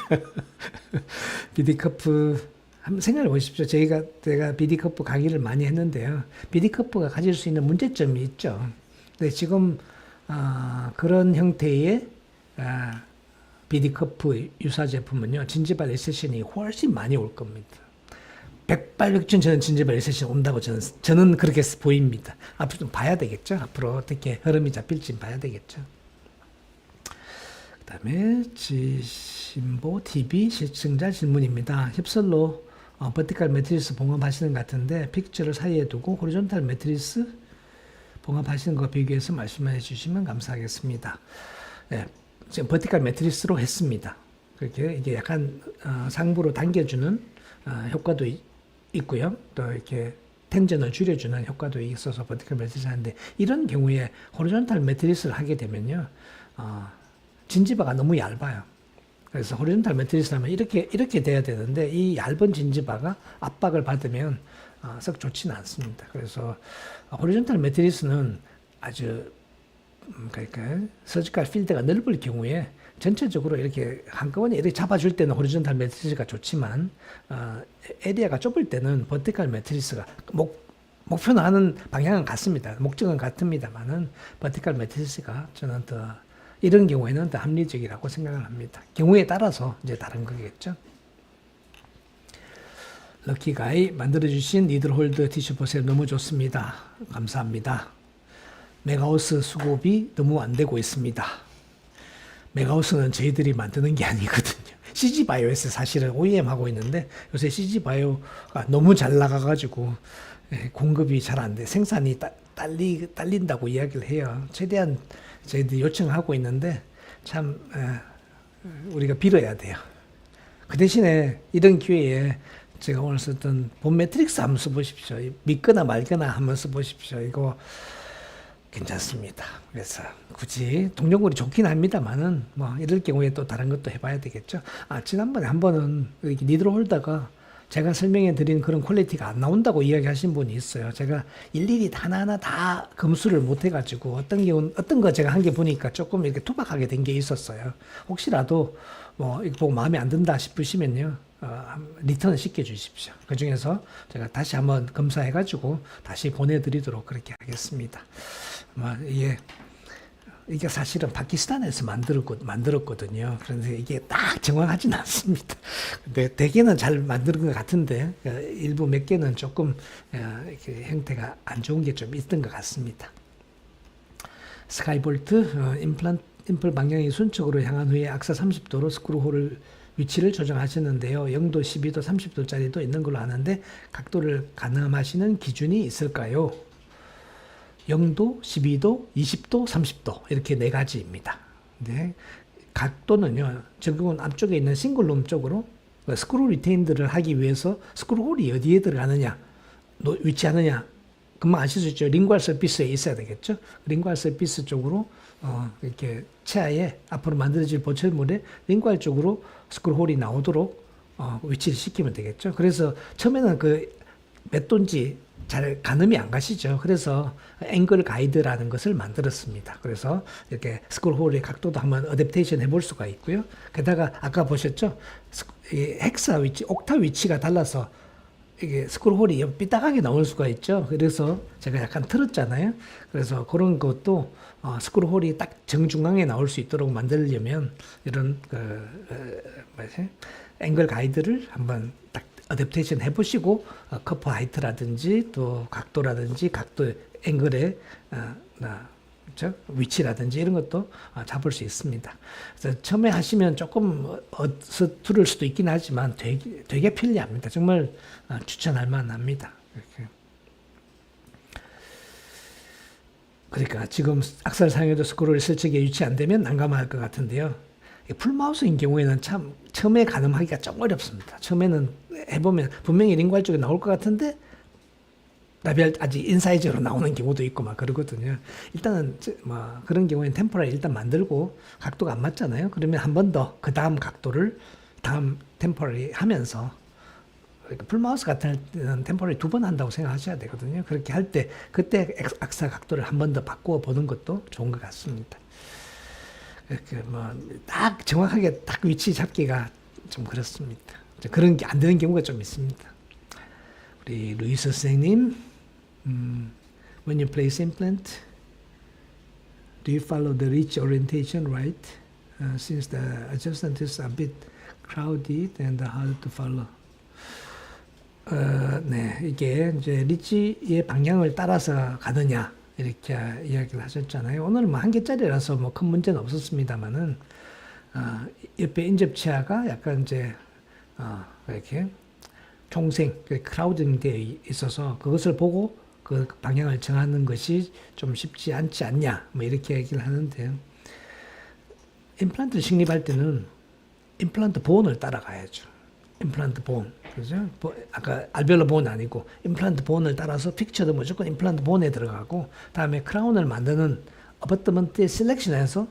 비디커프 한번 생각해 보십시오. 제가 비디커프 강의를 많이 했는데요. 비디커프가 가질 수 있는 문제점이 있죠. 근데 지금 그런 형태의 비디커프 유사 제품은요, 진지발 리세션이 훨씬 많이 올 겁니다. 백발백중 저는 진지발 리세션 온다고 저는 그렇게 보입니다. 앞으로 좀 봐야 되겠죠. 앞으로 어떻게 흐름이 잡힐지 봐야 되겠죠. 그 다음에 지신보 TV 시청자 질문입니다. 힙설로 버티컬 매트리스 봉합하시는 것 같은데 픽처를 사이에 두고 호리존탈 매트리스 봉합하시는 것과 비교해서 말씀해 주시면 감사하겠습니다. 네, 지금 버티컬 매트리스로 했습니다. 그렇게 이게 약간 상부로 당겨주는 효과도 있고요. 또 이렇게 텐전을 줄여주는 효과도 있어서 버티컬 매트리스 하는데 이런 경우에 호리존탈 매트리스를 하게 되면요, 진지바가 너무 얇아요. 그래서 호리존탈 매트리스 하면 이렇게 돼야 되는데 이 얇은 진지바가 압박을 받으면 썩 좋지는 않습니다. 그래서 호리존탈 매트리스는 아주 그러니까 서지컬 필드가 넓을 경우에 전체적으로 이렇게 한꺼번에 이렇게 잡아줄 때는 호리존탈 매트리스가 좋지만 에리아가 좁을 때는 버티컬 매트리스가 목표는 하는 방향은 같습니다. 목적은 같습니다만은 버티컬 매트리스가 저는 더 이런 경우에는 더 합리적이라고 생각을 합니다. 경우에 따라서 이제 다른 거겠죠. 럭키가이 만들어주신 니들홀드 티슈 보세요. 너무 좋습니다. 감사합니다. 메가우스 수급이 너무 안 되고 있습니다. 메가우스는 저희들이 만드는 게 아니거든요. CG바이오에서 사실은 OEM 하고 있는데 요새 CG바이오가 너무 잘 나가가지고 공급이 잘 안 돼. 생산이 딸린다고 이야기를 해요. 최대한 저희들이 요청하고 있는데 참 우리가 빌어야 돼요. 그 대신에 이런 기회에 제가 오늘 썼던 본 매트릭스 한번 써보십시오. 믿거나 말거나 한번 써보십시오. 이거 괜찮습니다. 그래서 굳이 동정골이 좋긴 합니다만은 뭐 이럴 경우에 또 다른 것도 해봐야 되겠죠. 지난번에 한 번은 이렇게 니들 홀다가 제가 설명해 드린 그런 퀄리티가 안 나온다고 이야기하신 분이 있어요. 제가 일일이 하나하나 다 검수를 못 해가지고 어떤 거 제가 한 게 보니까 조금 이렇게 투박하게 된 게 있었어요. 혹시라도 뭐 이거 보고 마음에 안 든다 싶으시면요, 리턴을 시켜 주십시오. 그 중에서 제가 다시 한번 검사해가지고 다시 보내드리도록 그렇게 하겠습니다. 이게 사실은 파키스탄에서 만들었거든요. 그런데 이게 딱 정확하진 않습니다. 근데 대개는 잘 만드는 것 같은데 일부 몇 개는 조금 이렇게 형태가 안 좋은 게 좀 있던 것 같습니다. 스카이볼트 임플 방향이 순쪽으로 향한 후에 악사 30도로 스크루홀을 위치를 조정하시는데요. 0도, 12도, 30도짜리도 있는 걸로 아는데 각도를 가늠하시는 기준이 있을까요? 0도, 12도, 20도, 30도 이렇게 네 가지입니다. 네. 각도는요, 적용은 앞쪽에 있는 싱글룸 쪽으로 스크루 리테인드를 하기 위해서 스크루홀이 어디에 들어가느냐, 위치하느냐, 금방 아실 수 있죠. 링괄 서피스에 있어야 되겠죠. 링괄 서피스 쪽으로 이렇게 치아에 앞으로 만들어질 보철물에 링괄 쪽으로 스크루홀이 나오도록 위치를 시키면 되겠죠. 그래서 처음에는 몇 도인지 잘 가늠이 안 가시죠. 그래서 앵글 가이드라는 것을 만들었습니다. 그래서 이렇게 스크루홀의 각도도 한번 어댑테이션 해볼 수가 있고요. 게다가 아까 보셨죠? 헥사 위치, 옥타 위치가 달라서 이게 스크롤홀이 삐딱하게 나올 수가 있죠. 그래서 제가 약간 틀었잖아요. 그래서 그런 것도 스크롤홀이 딱 정중앙에 나올 수 있도록 만들려면 이런 뭐지? 앵글 가이드를 한번 딱 어댑테이션 해보시고 커프 하이트라든지 또 각도라든지 각도 앵글의 그렇죠? 위치라든지 이런 것도 잡을 수 있습니다. 그래서 처음에 하시면 조금 서투를 수도 있긴 하지만 되게 편리합니다. 정말 추천할 만합니다. 이렇게. 그러니까 지금 악사를 사용해도 스크롤이 설정에 유치 안 되면 난감할 것 같은데요. 풀마우스인 경우에는 참 처음에 가늠하기가 좀 어렵습니다. 처음에는 해보면 분명히 링괄 쪽에 나올 것 같은데 라비알 아직 인사이즈로 나오는 경우도 있고 막 그러거든요. 일단은 뭐 그런 경우에는 템포럴 일단 만들고 각도가 안 맞잖아요. 그러면 한 번 더 그 다음 각도를 다음 템포럴이 하면서 그러니까 풀마우스 같은 때는 템포럴이 2번 한다고 생각하셔야 되거든요. 그렇게 할 때 그때 악사 각도를 한 번 더 바꾸어 보는 것도 좋은 것 같습니다. 딱 정확하게 딱 위치 잡기가 좀 그렇습니다. 그런 게 안 되는 경우가 좀 있습니다. 우리 루이스 선생님, when you place implant, do you follow the ridge orientation right? Since the adjustment is a bit crowded and hard to follow. 네, 이게 이제 리치의 방향을 따라서 가느냐 이렇게 이야기를 하셨잖아요. 오늘은 뭐 한 개짜리라서 뭐 큰 문제는 없었습니다만은 옆에 인접치아가 약간 이제 이렇게 총생, 크라우딩 되어 있어서 그것을 보고 그 방향을 정하는 것이 좀 쉽지 않지 않냐, 뭐 이렇게 얘기를 하는데요. 임플란트를 식립할 때는 임플란트 본을 따라가야죠. 임플란트 본, 그죠? 아까 알베올러 본 아니고 임플란트 본을 따라서 픽처도 무조건 임플란트 본에 들어가고, 다음에 크라운을 만드는 어버트먼트의 셀렉션에서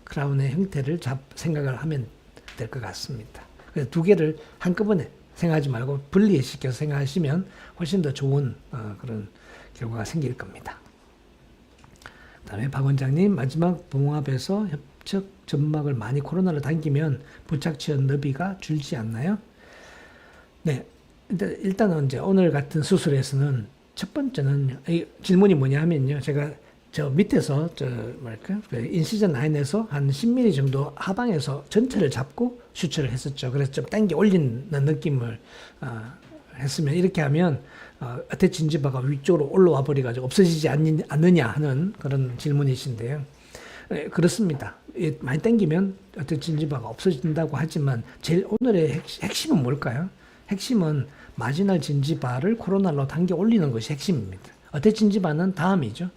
크라운의 형태를 생각을 하면 될 것 같습니다. 그래서 두 개를 한꺼번에 생각하지 말고 분리시켜서 생각하시면 훨씬 더 좋은 그런 결과가 생길 겁니다. 다음에 박 원장님, 마지막 봉합에서 협착 점막을 많이 코로나로 당기면 부착치연 너비가 줄지 않나요? 네, 일단은 이제 오늘 같은 수술에서는 첫 번째는 질문이 뭐냐 하면요, 제가 저 밑에서 인시전 라인에서 한 10mm 정도 하방에서 전체를 잡고 슈처를 했었죠. 그래서 좀 당겨 올리는 느낌을 했으면, 이렇게 하면 어태치 인지바가 위쪽으로 올라와 버려가지고 없어지지 않느냐 하는 그런 질문이신데요. 네, 그렇습니다. 많이 당기면 어태치 인지바가 없어진다고 하지만 제일 오늘의 핵심은 뭘까요? 핵심은 마지널 진지바를 코로날로 당겨 올리는 것이 핵심입니다. 어태치 진지바는 다음이죠.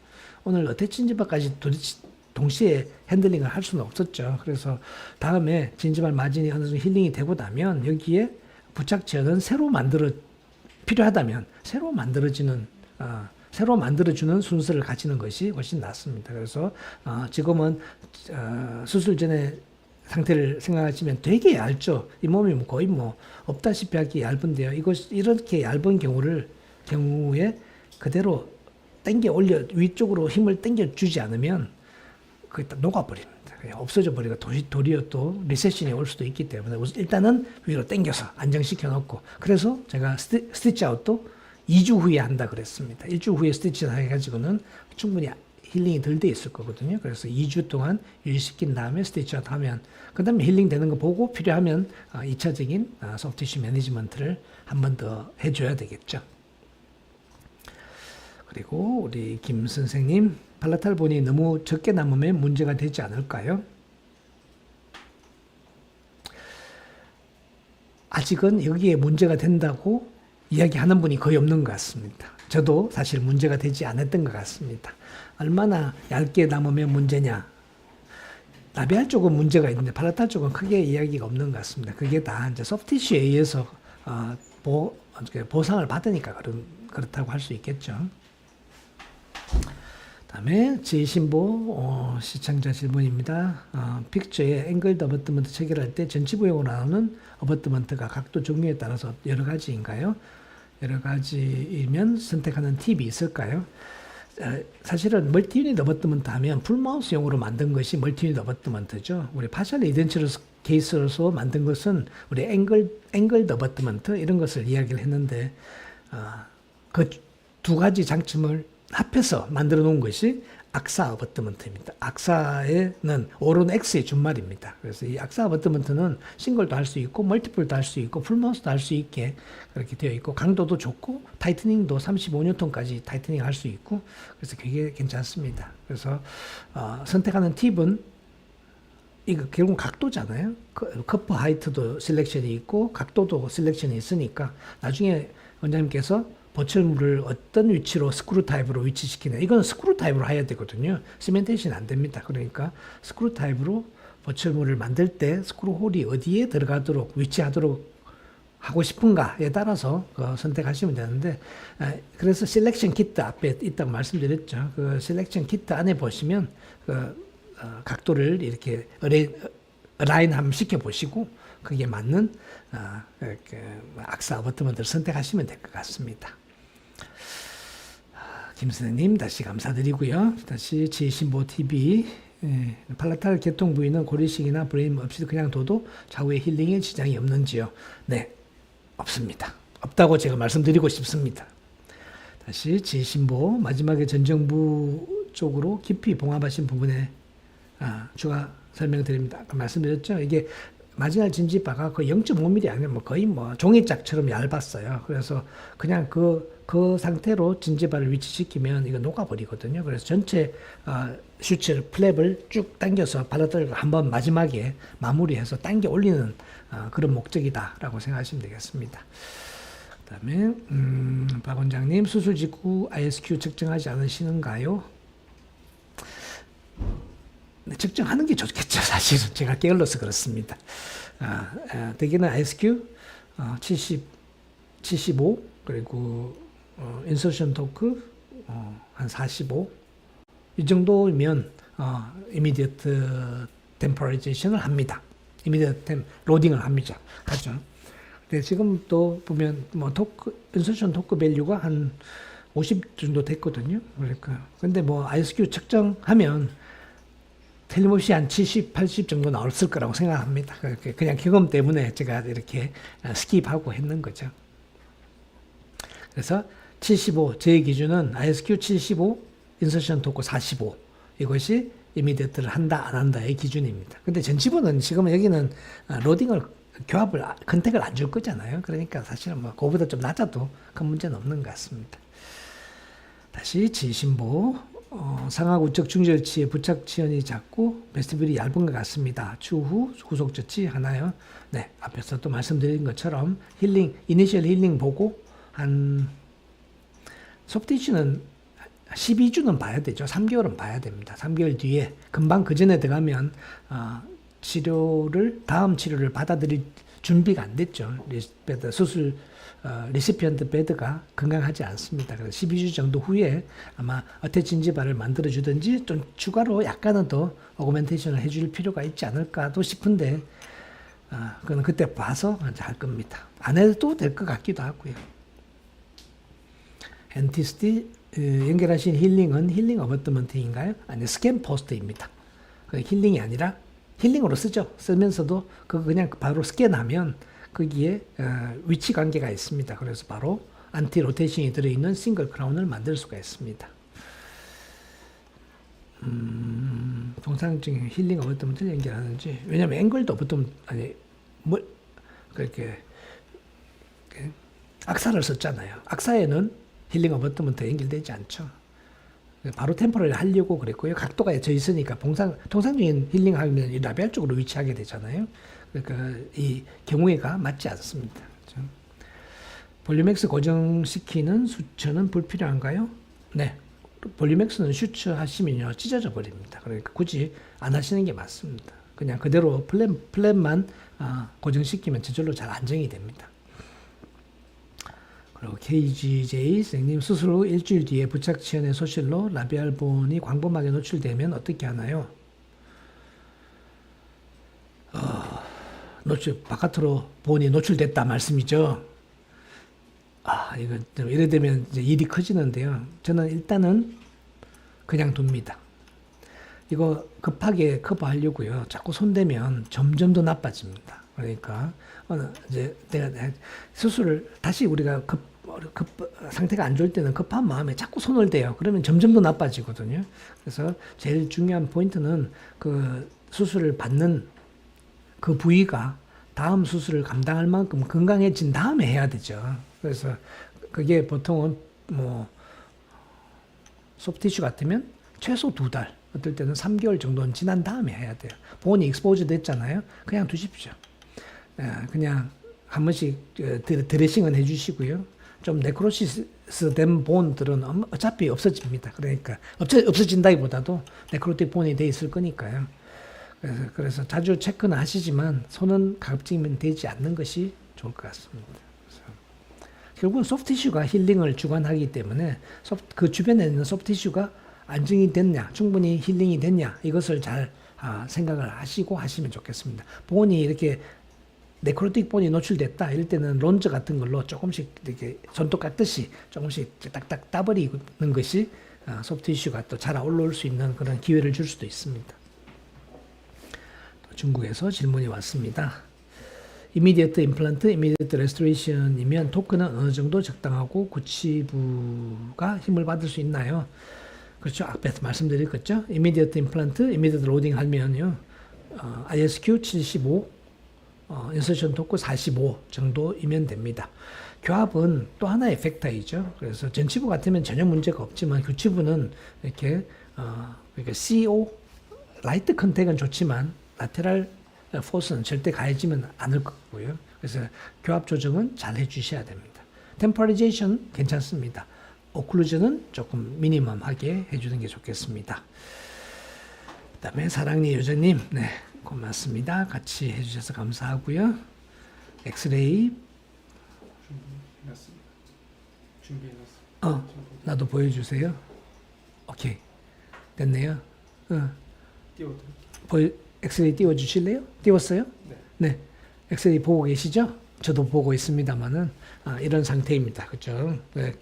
오늘 어태치 진지바까지 동시에 핸들링을 할 수는 없었죠. 그래서 다음에 진지발 마진이 어느 정도 힐링이 되고 나면 여기에 부착체는 필요하다면 새로 만들어주는 순서를 가지는 것이 훨씬 낫습니다. 그래서 지금은 수술 전에 상태를 생각하시면 되게 얇죠. 이 몸이 거의 뭐 없다시피 하기 얇은데요. 이렇게 얇은 경우에 그대로 당겨 올려 위쪽으로 힘을 당겨 주지 않으면 그게 다 녹아버립니다. 없어져 버리고 도리어 또 리세션이 올 수도 있기 때문에 일단은 위로 당겨서 안정시켜 놓고, 그래서 제가 스티치 아웃도 2주 후에 한다 그랬습니다. 1주 후에 스티치 아웃 해가지고는 충분히 힐링이 덜 돼 있을 거거든요. 그래서 2주 동안 유지시킨 다음에 스티치 아웃 하면, 그 다음에 힐링 되는 거 보고 필요하면 2차적인 소프티슈 매니지먼트를 한 번 더 해줘야 되겠죠. 그리고 우리 김 선생님, 팔라탈 본이 너무 적게 남으면 문제가 되지 않을까요? 아직은 여기에 문제가 된다고 이야기하는 분이 거의 없는 것 같습니다. 저도 사실 문제가 되지 않았던 것 같습니다. 얼마나 얇게 남으면 문제냐? 라비알 쪽은 문제가 있는데 팔라탈 쪽은 크게 이야기가 없는 것 같습니다. 그게 다 이제 소프티슈에 의해서 보상을 받으니까 그렇다고 할 수 있겠죠. 다음에 지신보 시청자 질문입니다. 픽처에 앵글 어버트먼트 체결할 때 전치부용으로 나오는 어버트먼트가 각도 종류에 따라서 여러 가지인가요? 여러 가지이면 선택하는 팁이 있을까요? 사실은 멀티유닛 어버트먼트 하면 풀마우스용으로 만든 것이 멀티유닛 어버트먼트죠. 우리 파셜 이덴처러스 케이스로서 만든 것은 우리 앵글 어버트먼트 이런 것을 이야기를 했는데, 그 두 가지 장점을 합해서 만들어 놓은 것이 악사 어버트먼트입니다. 악사에는 오른 X의 준말입니다. 그래서 이 악사 어버트먼트는 싱글도 할 수 있고 멀티플도 할 수 있고 풀마우스도 할 수 있게 그렇게 되어 있고 강도도 좋고 타이트닝도 35N까지 타이트닝 할 수 있고 그래서 그게 괜찮습니다. 그래서 선택하는 팁은 이거 결국 각도잖아요. 커프 하이트도 셀렉션이 있고 각도도 셀렉션이 있으니까 나중에 원장님께서 버철물을 어떤 위치로 스크루 타입으로 위치시키냐. 이건 스크루 타입으로 해야 되거든요. 시멘테이션 안 됩니다. 그러니까 스크루 타입으로 버철물을 만들 때 스크루 홀이 어디에 들어가도록 위치하도록 하고 싶은가에 따라서 선택하시면 되는데 그래서 셀렉션 키트 앞에 있다고 말씀드렸죠. 그 셀렉션 키트 안에 보시면 각도를 이렇게 어라인 한번 시켜 보시고 그게 맞는 악사 어버트먼트를 선택하시면 될 것 같습니다. 김 선생님 다시 감사드리고요. 다시 지신보TV 팔라탈 개통 부위는 고리식이나 브레인 없이도 그냥 둬도 좌우의 힐링에 지장이 없는지요? 네, 없습니다. 없다고 제가 말씀드리고 싶습니다. 다시 지신보 마지막에 전정부 쪽으로 깊이 봉합하신 부분에 추가 설명드립니다. 아까 말씀드렸죠? 이게 마지막 진지바가 거의 0.5mm 아니면 뭐 거의 뭐 종이짝처럼 얇았어요. 그래서 그냥 그 상태로 진지바를 위치시키면 이거 녹아버리거든요. 그래서 전체 슈츠 플랩을 쭉 당겨서 발라들고 한번 마지막에 마무리해서 당겨 올리는 그런 목적이다라고 생각하시면 되겠습니다. 그다음에 박 원장님 수술 직후 ISQ 측정하지 않으시는가요? 네, 측정하는 게 좋겠죠. 사실은 제가 게을러서 그렇습니다. 대개는 ISQ 75 그리고 인서션 토크 한 45 이 정도면 immediate temporization을 합니다. immediate 로딩을 합니다. 하죠. 근데 지금 또 보면 뭐 인서션 토크 밸류가 한 50 정도 됐거든요. 그러니까 근데 뭐 ISQ 측정하면 틀림없이 한 70, 80 정도 나왔을 거라고 생각합니다. 그냥 경험 때문에 제가 이렇게 스킵하고 했는 거죠. 그래서 75, 제 기준은 ISQ 75, 인서션 토크 45 이것이 이미디어트를 한다 안 한다의 기준입니다. 근데 전치부는 지금 여기는 로딩을 교합을 컨택을 안 줄 거잖아요. 그러니까 사실은 뭐 그거보다 좀 낮아도 큰 문제는 없는 것 같습니다. 다시 지신보 상악 우측 중절치의 부착 지연이 작고 베스티뷴이 얇은 것 같습니다. 추후 후속 조치 하나요? 네, 앞에서 또 말씀드린 것처럼 힐링 이니셜 힐링 보고 한 소프티슈는 12주는 봐야 되죠. 3개월은 봐야 됩니다. 3개월 뒤에 금방 그 전에 들어가면 다음 치료를 받아들일 준비가 안 됐죠. 수술 리시피언트 베드가 건강하지 않습니다. 그래서 12주 정도 후에 아마 어태진지발을 만들어 주든지 좀 추가로 약간은 더 어그멘테이션을 해줄 필요가 있지 않을까도 싶은데 그건 그때 봐서 할 겁니다. 안 해도 될 것 같기도 하고요. 엔티스티 연결하신 힐링은 힐링 어버트먼트인가요? 아니 스캔 포스트입니다. 힐링이 아니라 힐링으로 쓰죠. 쓰면서도 그거 그냥 바로 스캔하면 거기에 위치 관계가 있습니다. 그래서 바로 안티 로테이션이 들어있는 싱글 크라운을 만들 수가 있습니다. 통상적인 힐링 어버트먼트를 연결하는지 왜냐하면 앵글도 어버트먼트 아니 뭐 그렇게 악사를 썼잖아요. 악사에는 힐링 어버트먼트 연결되지 않죠. 바로 템포를 하려고 그랬고요. 각도가 져 있으니까 통상적인 힐링 하면 이 라비알 쪽으로 위치하게 되잖아요. 그러니까 이 경우에가 맞지 않습니다. 그렇죠? 볼륨엑스 고정시키는 수처는 불필요한가요? 네. 볼륨엑스는 슈처 하시면요 찢어져 버립니다. 그러니까 굳이 안 하시는 게 맞습니다. 그냥 그대로 플랫만 고정시키면 저절로 잘 안정이 됩니다. 그리고 KGJ 선생님 수술 후 일주일 뒤에 부착 치연의 소실로 라비알 본이 광범하게 노출되면 어떻게 하나요? 바깥으로 본이 노출됐다 말씀이죠. 이거 좀 이래 되면 이제 일이 커지는데요. 저는 일단은 그냥 둡니다. 이거 급하게 커버하려고요. 자꾸 손대면 점점 더 나빠집니다. 그러니까 이제 내가 수술을 다시 우리가 상태가 안 좋을 때는 급한 마음에 자꾸 손을 대요. 그러면 점점 더 나빠지거든요. 그래서 제일 중요한 포인트는 그 수술을 받는 그 부위가 다음 수술을 감당할 만큼 건강해진 다음에 해야 되죠. 그래서 그게 보통은 뭐 소프티슈 같으면 최소 2달, 어떨 때는 3개월 정도는 지난 다음에 해야 돼요. 본이 익스포즈 됐잖아요. 그냥 두십시오. 그냥 한 번씩 드레싱은 해주시고요. 좀 네크로시스 된 본들은 어차피 없어집니다. 그러니까 없어진다기보다도 네크로틱 본이 돼 있을 거니까요. 그래서 자주 체크는 하시지만 손은 가급적이면 되지 않는 것이 좋을 것 같습니다. 결국은 소프티슈가 힐링을 주관하기 때문에 그 주변에 있는 소프티슈가 안정이 됐냐, 충분히 힐링이 됐냐, 이것을 잘 생각을 하시고 하시면 좋겠습니다. 본이 이렇게 네크로틱 본이 노출됐다 이럴 때는 론저 같은 걸로 조금씩 이렇게 손톱 깎듯이 조금씩 딱딱 따버리는 것이 소프티슈가 또 잘 올라올 수 있는 그런 기회를 줄 수도 있습니다. 중국에서 질문이 왔습니다. 이미디어트 임플란트, 이미디어트 레스토레이션이면 토크는 어느 정도 적당하고 구치부가 힘을 받을 수 있나요? 그렇죠. 앞에서 말씀드렸겠죠. 이미디어트 임플란트, 이미디어트 로딩 하면요. ISQ 75, 인서션 토크 45 정도이면 됩니다. 교합은 또 하나의 팩터이죠. 그래서 전치부 같으면 전혀 문제가 없지만 교치부는 이렇게 그러니까 CO 라이트 컨택은 좋지만 라테랄 포스는 절대 가해지면 않을 거고요. 그래서 교합 조정은 잘 해주셔야 됩니다. 템퍼리제이션 괜찮습니다. 오클루전은 조금 미니멈하게 해주는 게 좋겠습니다. 그 다음에 사랑니 요정님, 네, 고맙습니다. 같이 해주셔서 감사하고요. 엑스레이 준비해놨습니다. 나도 보여주세요. 오케이, 됐네요. 엑스레이 띄워주실래요? 띄웠어요? 네. 엑스레이 보고 계시죠? 저도 보고 있습니다만은 이런 상태입니다. 그죠? 네.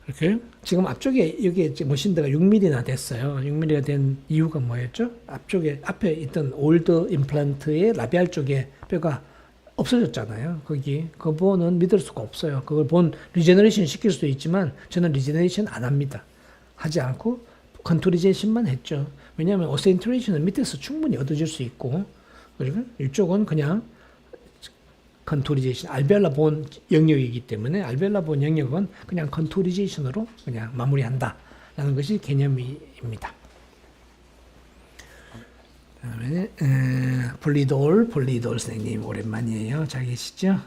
이렇게 지금 앞쪽에 여기 모신드가 6mm나 됐어요. 6mm가 된 이유가 뭐였죠? 앞에 있던 올드 임플란트의 라비알 쪽에 뼈가 없어졌잖아요. 그 본은 믿을 수가 없어요. 그걸 본 리제너레이션 시킬 수도 있지만 저는 리제너레이션 안 합니다. 하지 않고 컨투리제이션만 했죠. 왜냐하면 오센트레이션은 밑에서 충분히 얻어질 수 있고, 그리고 이쪽은 그냥 컨투리제이션, 알베올라 본 영역이기 때문에 알베올라 본 영역은 그냥 컨투리제이션으로 그냥 마무리한다라는 것이 개념입니다. 그다음에 볼리돌 선생님 오랜만이에요. 잘 계시죠?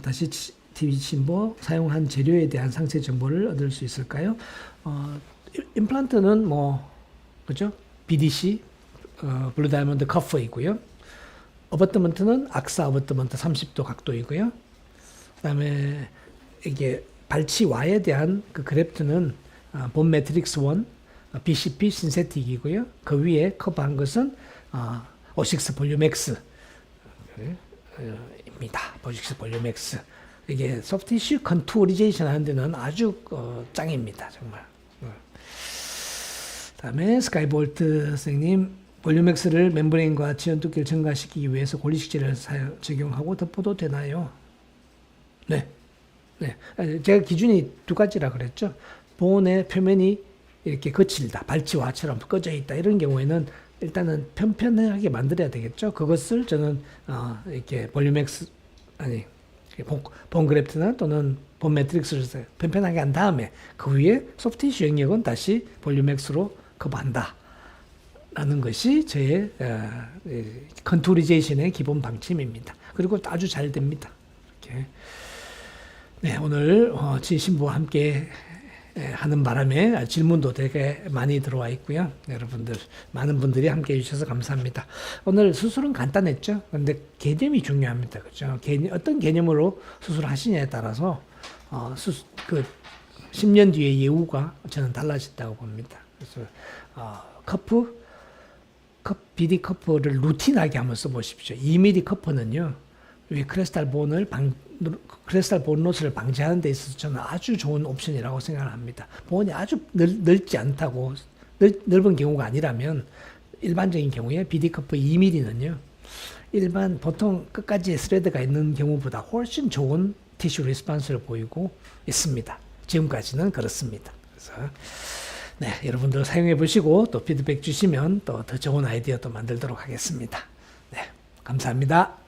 다시 TV 침보 사용한 재료에 대한 상세 정보를 얻을 수 있을까요? 임플란트는 그죠? BDC, 블루 다이아몬드 커프이고요. 어버트먼트는 악사 어버트먼트 30도 각도이고요. 그다음에 이게 발치와에 대한 그 그래프트는 본 매트릭스 1, BCP 신세틱이고요. 그 위에 커버한 것은 O6 볼륨 X 입니다. O6 볼륨 X. 이게 소프티슈 컨투리제이션 하는 데는 아주 짱입니다. 정말. 다음에 스카이볼트 선생님, 볼륨엑스를 멤브레인과 지연 두께를 증가시키기 위해서 고리식재를 적용하고 덮어도 되나요? 네. 제가 기준이 두 가지라 그랬죠. 본의 표면이 이렇게 거칠다, 발치와처럼 꺼져 있다 이런 경우에는 일단은 편편하게 만들어야 되겠죠. 그것을 저는 이렇게 볼륨엑스 본 그래프트나 또는 본 매트릭스를 편편하게 한 다음에 그 위에 소프티슈 영역은 다시 볼륨엑스로 커버한다 라는 것이 저의 컨투리제이션의 기본 방침입니다. 그리고 아주 잘 됩니다. 이렇게. 네, 오늘 지신부와 함께 하는 바람에 질문도 되게 많이 들어와 있고요. 여러분들 많은 분들이 함께 해주셔서 감사합니다. 오늘 수술은 간단했죠. 그런데 개념이 중요합니다. 그렇죠? 어떤 개념으로 수술하시냐에 따라서 10년 뒤의 예후가 저는 달라진다고 봅니다. 그래서 BD 커프를 루틴하게 한번 써보십시오. 2mm 커프는요, 이 크리스탈 본 로스를 방지하는 데 있어서 저는 아주 좋은 옵션이라고 생각을 합니다. 본이 아주 넓지 않다고, 넓은 경우가 아니라면, 일반적인 경우에 BD 커프 2mm는요, 일반 보통 끝까지 스레드가 있는 경우보다 훨씬 좋은 티슈 리스폰스를 보이고 있습니다. 지금까지는 그렇습니다. 그래서 네, 여러분들 사용해 보시고 또 피드백 주시면 또 더 좋은 아이디어 또 만들도록 하겠습니다. 네, 감사합니다.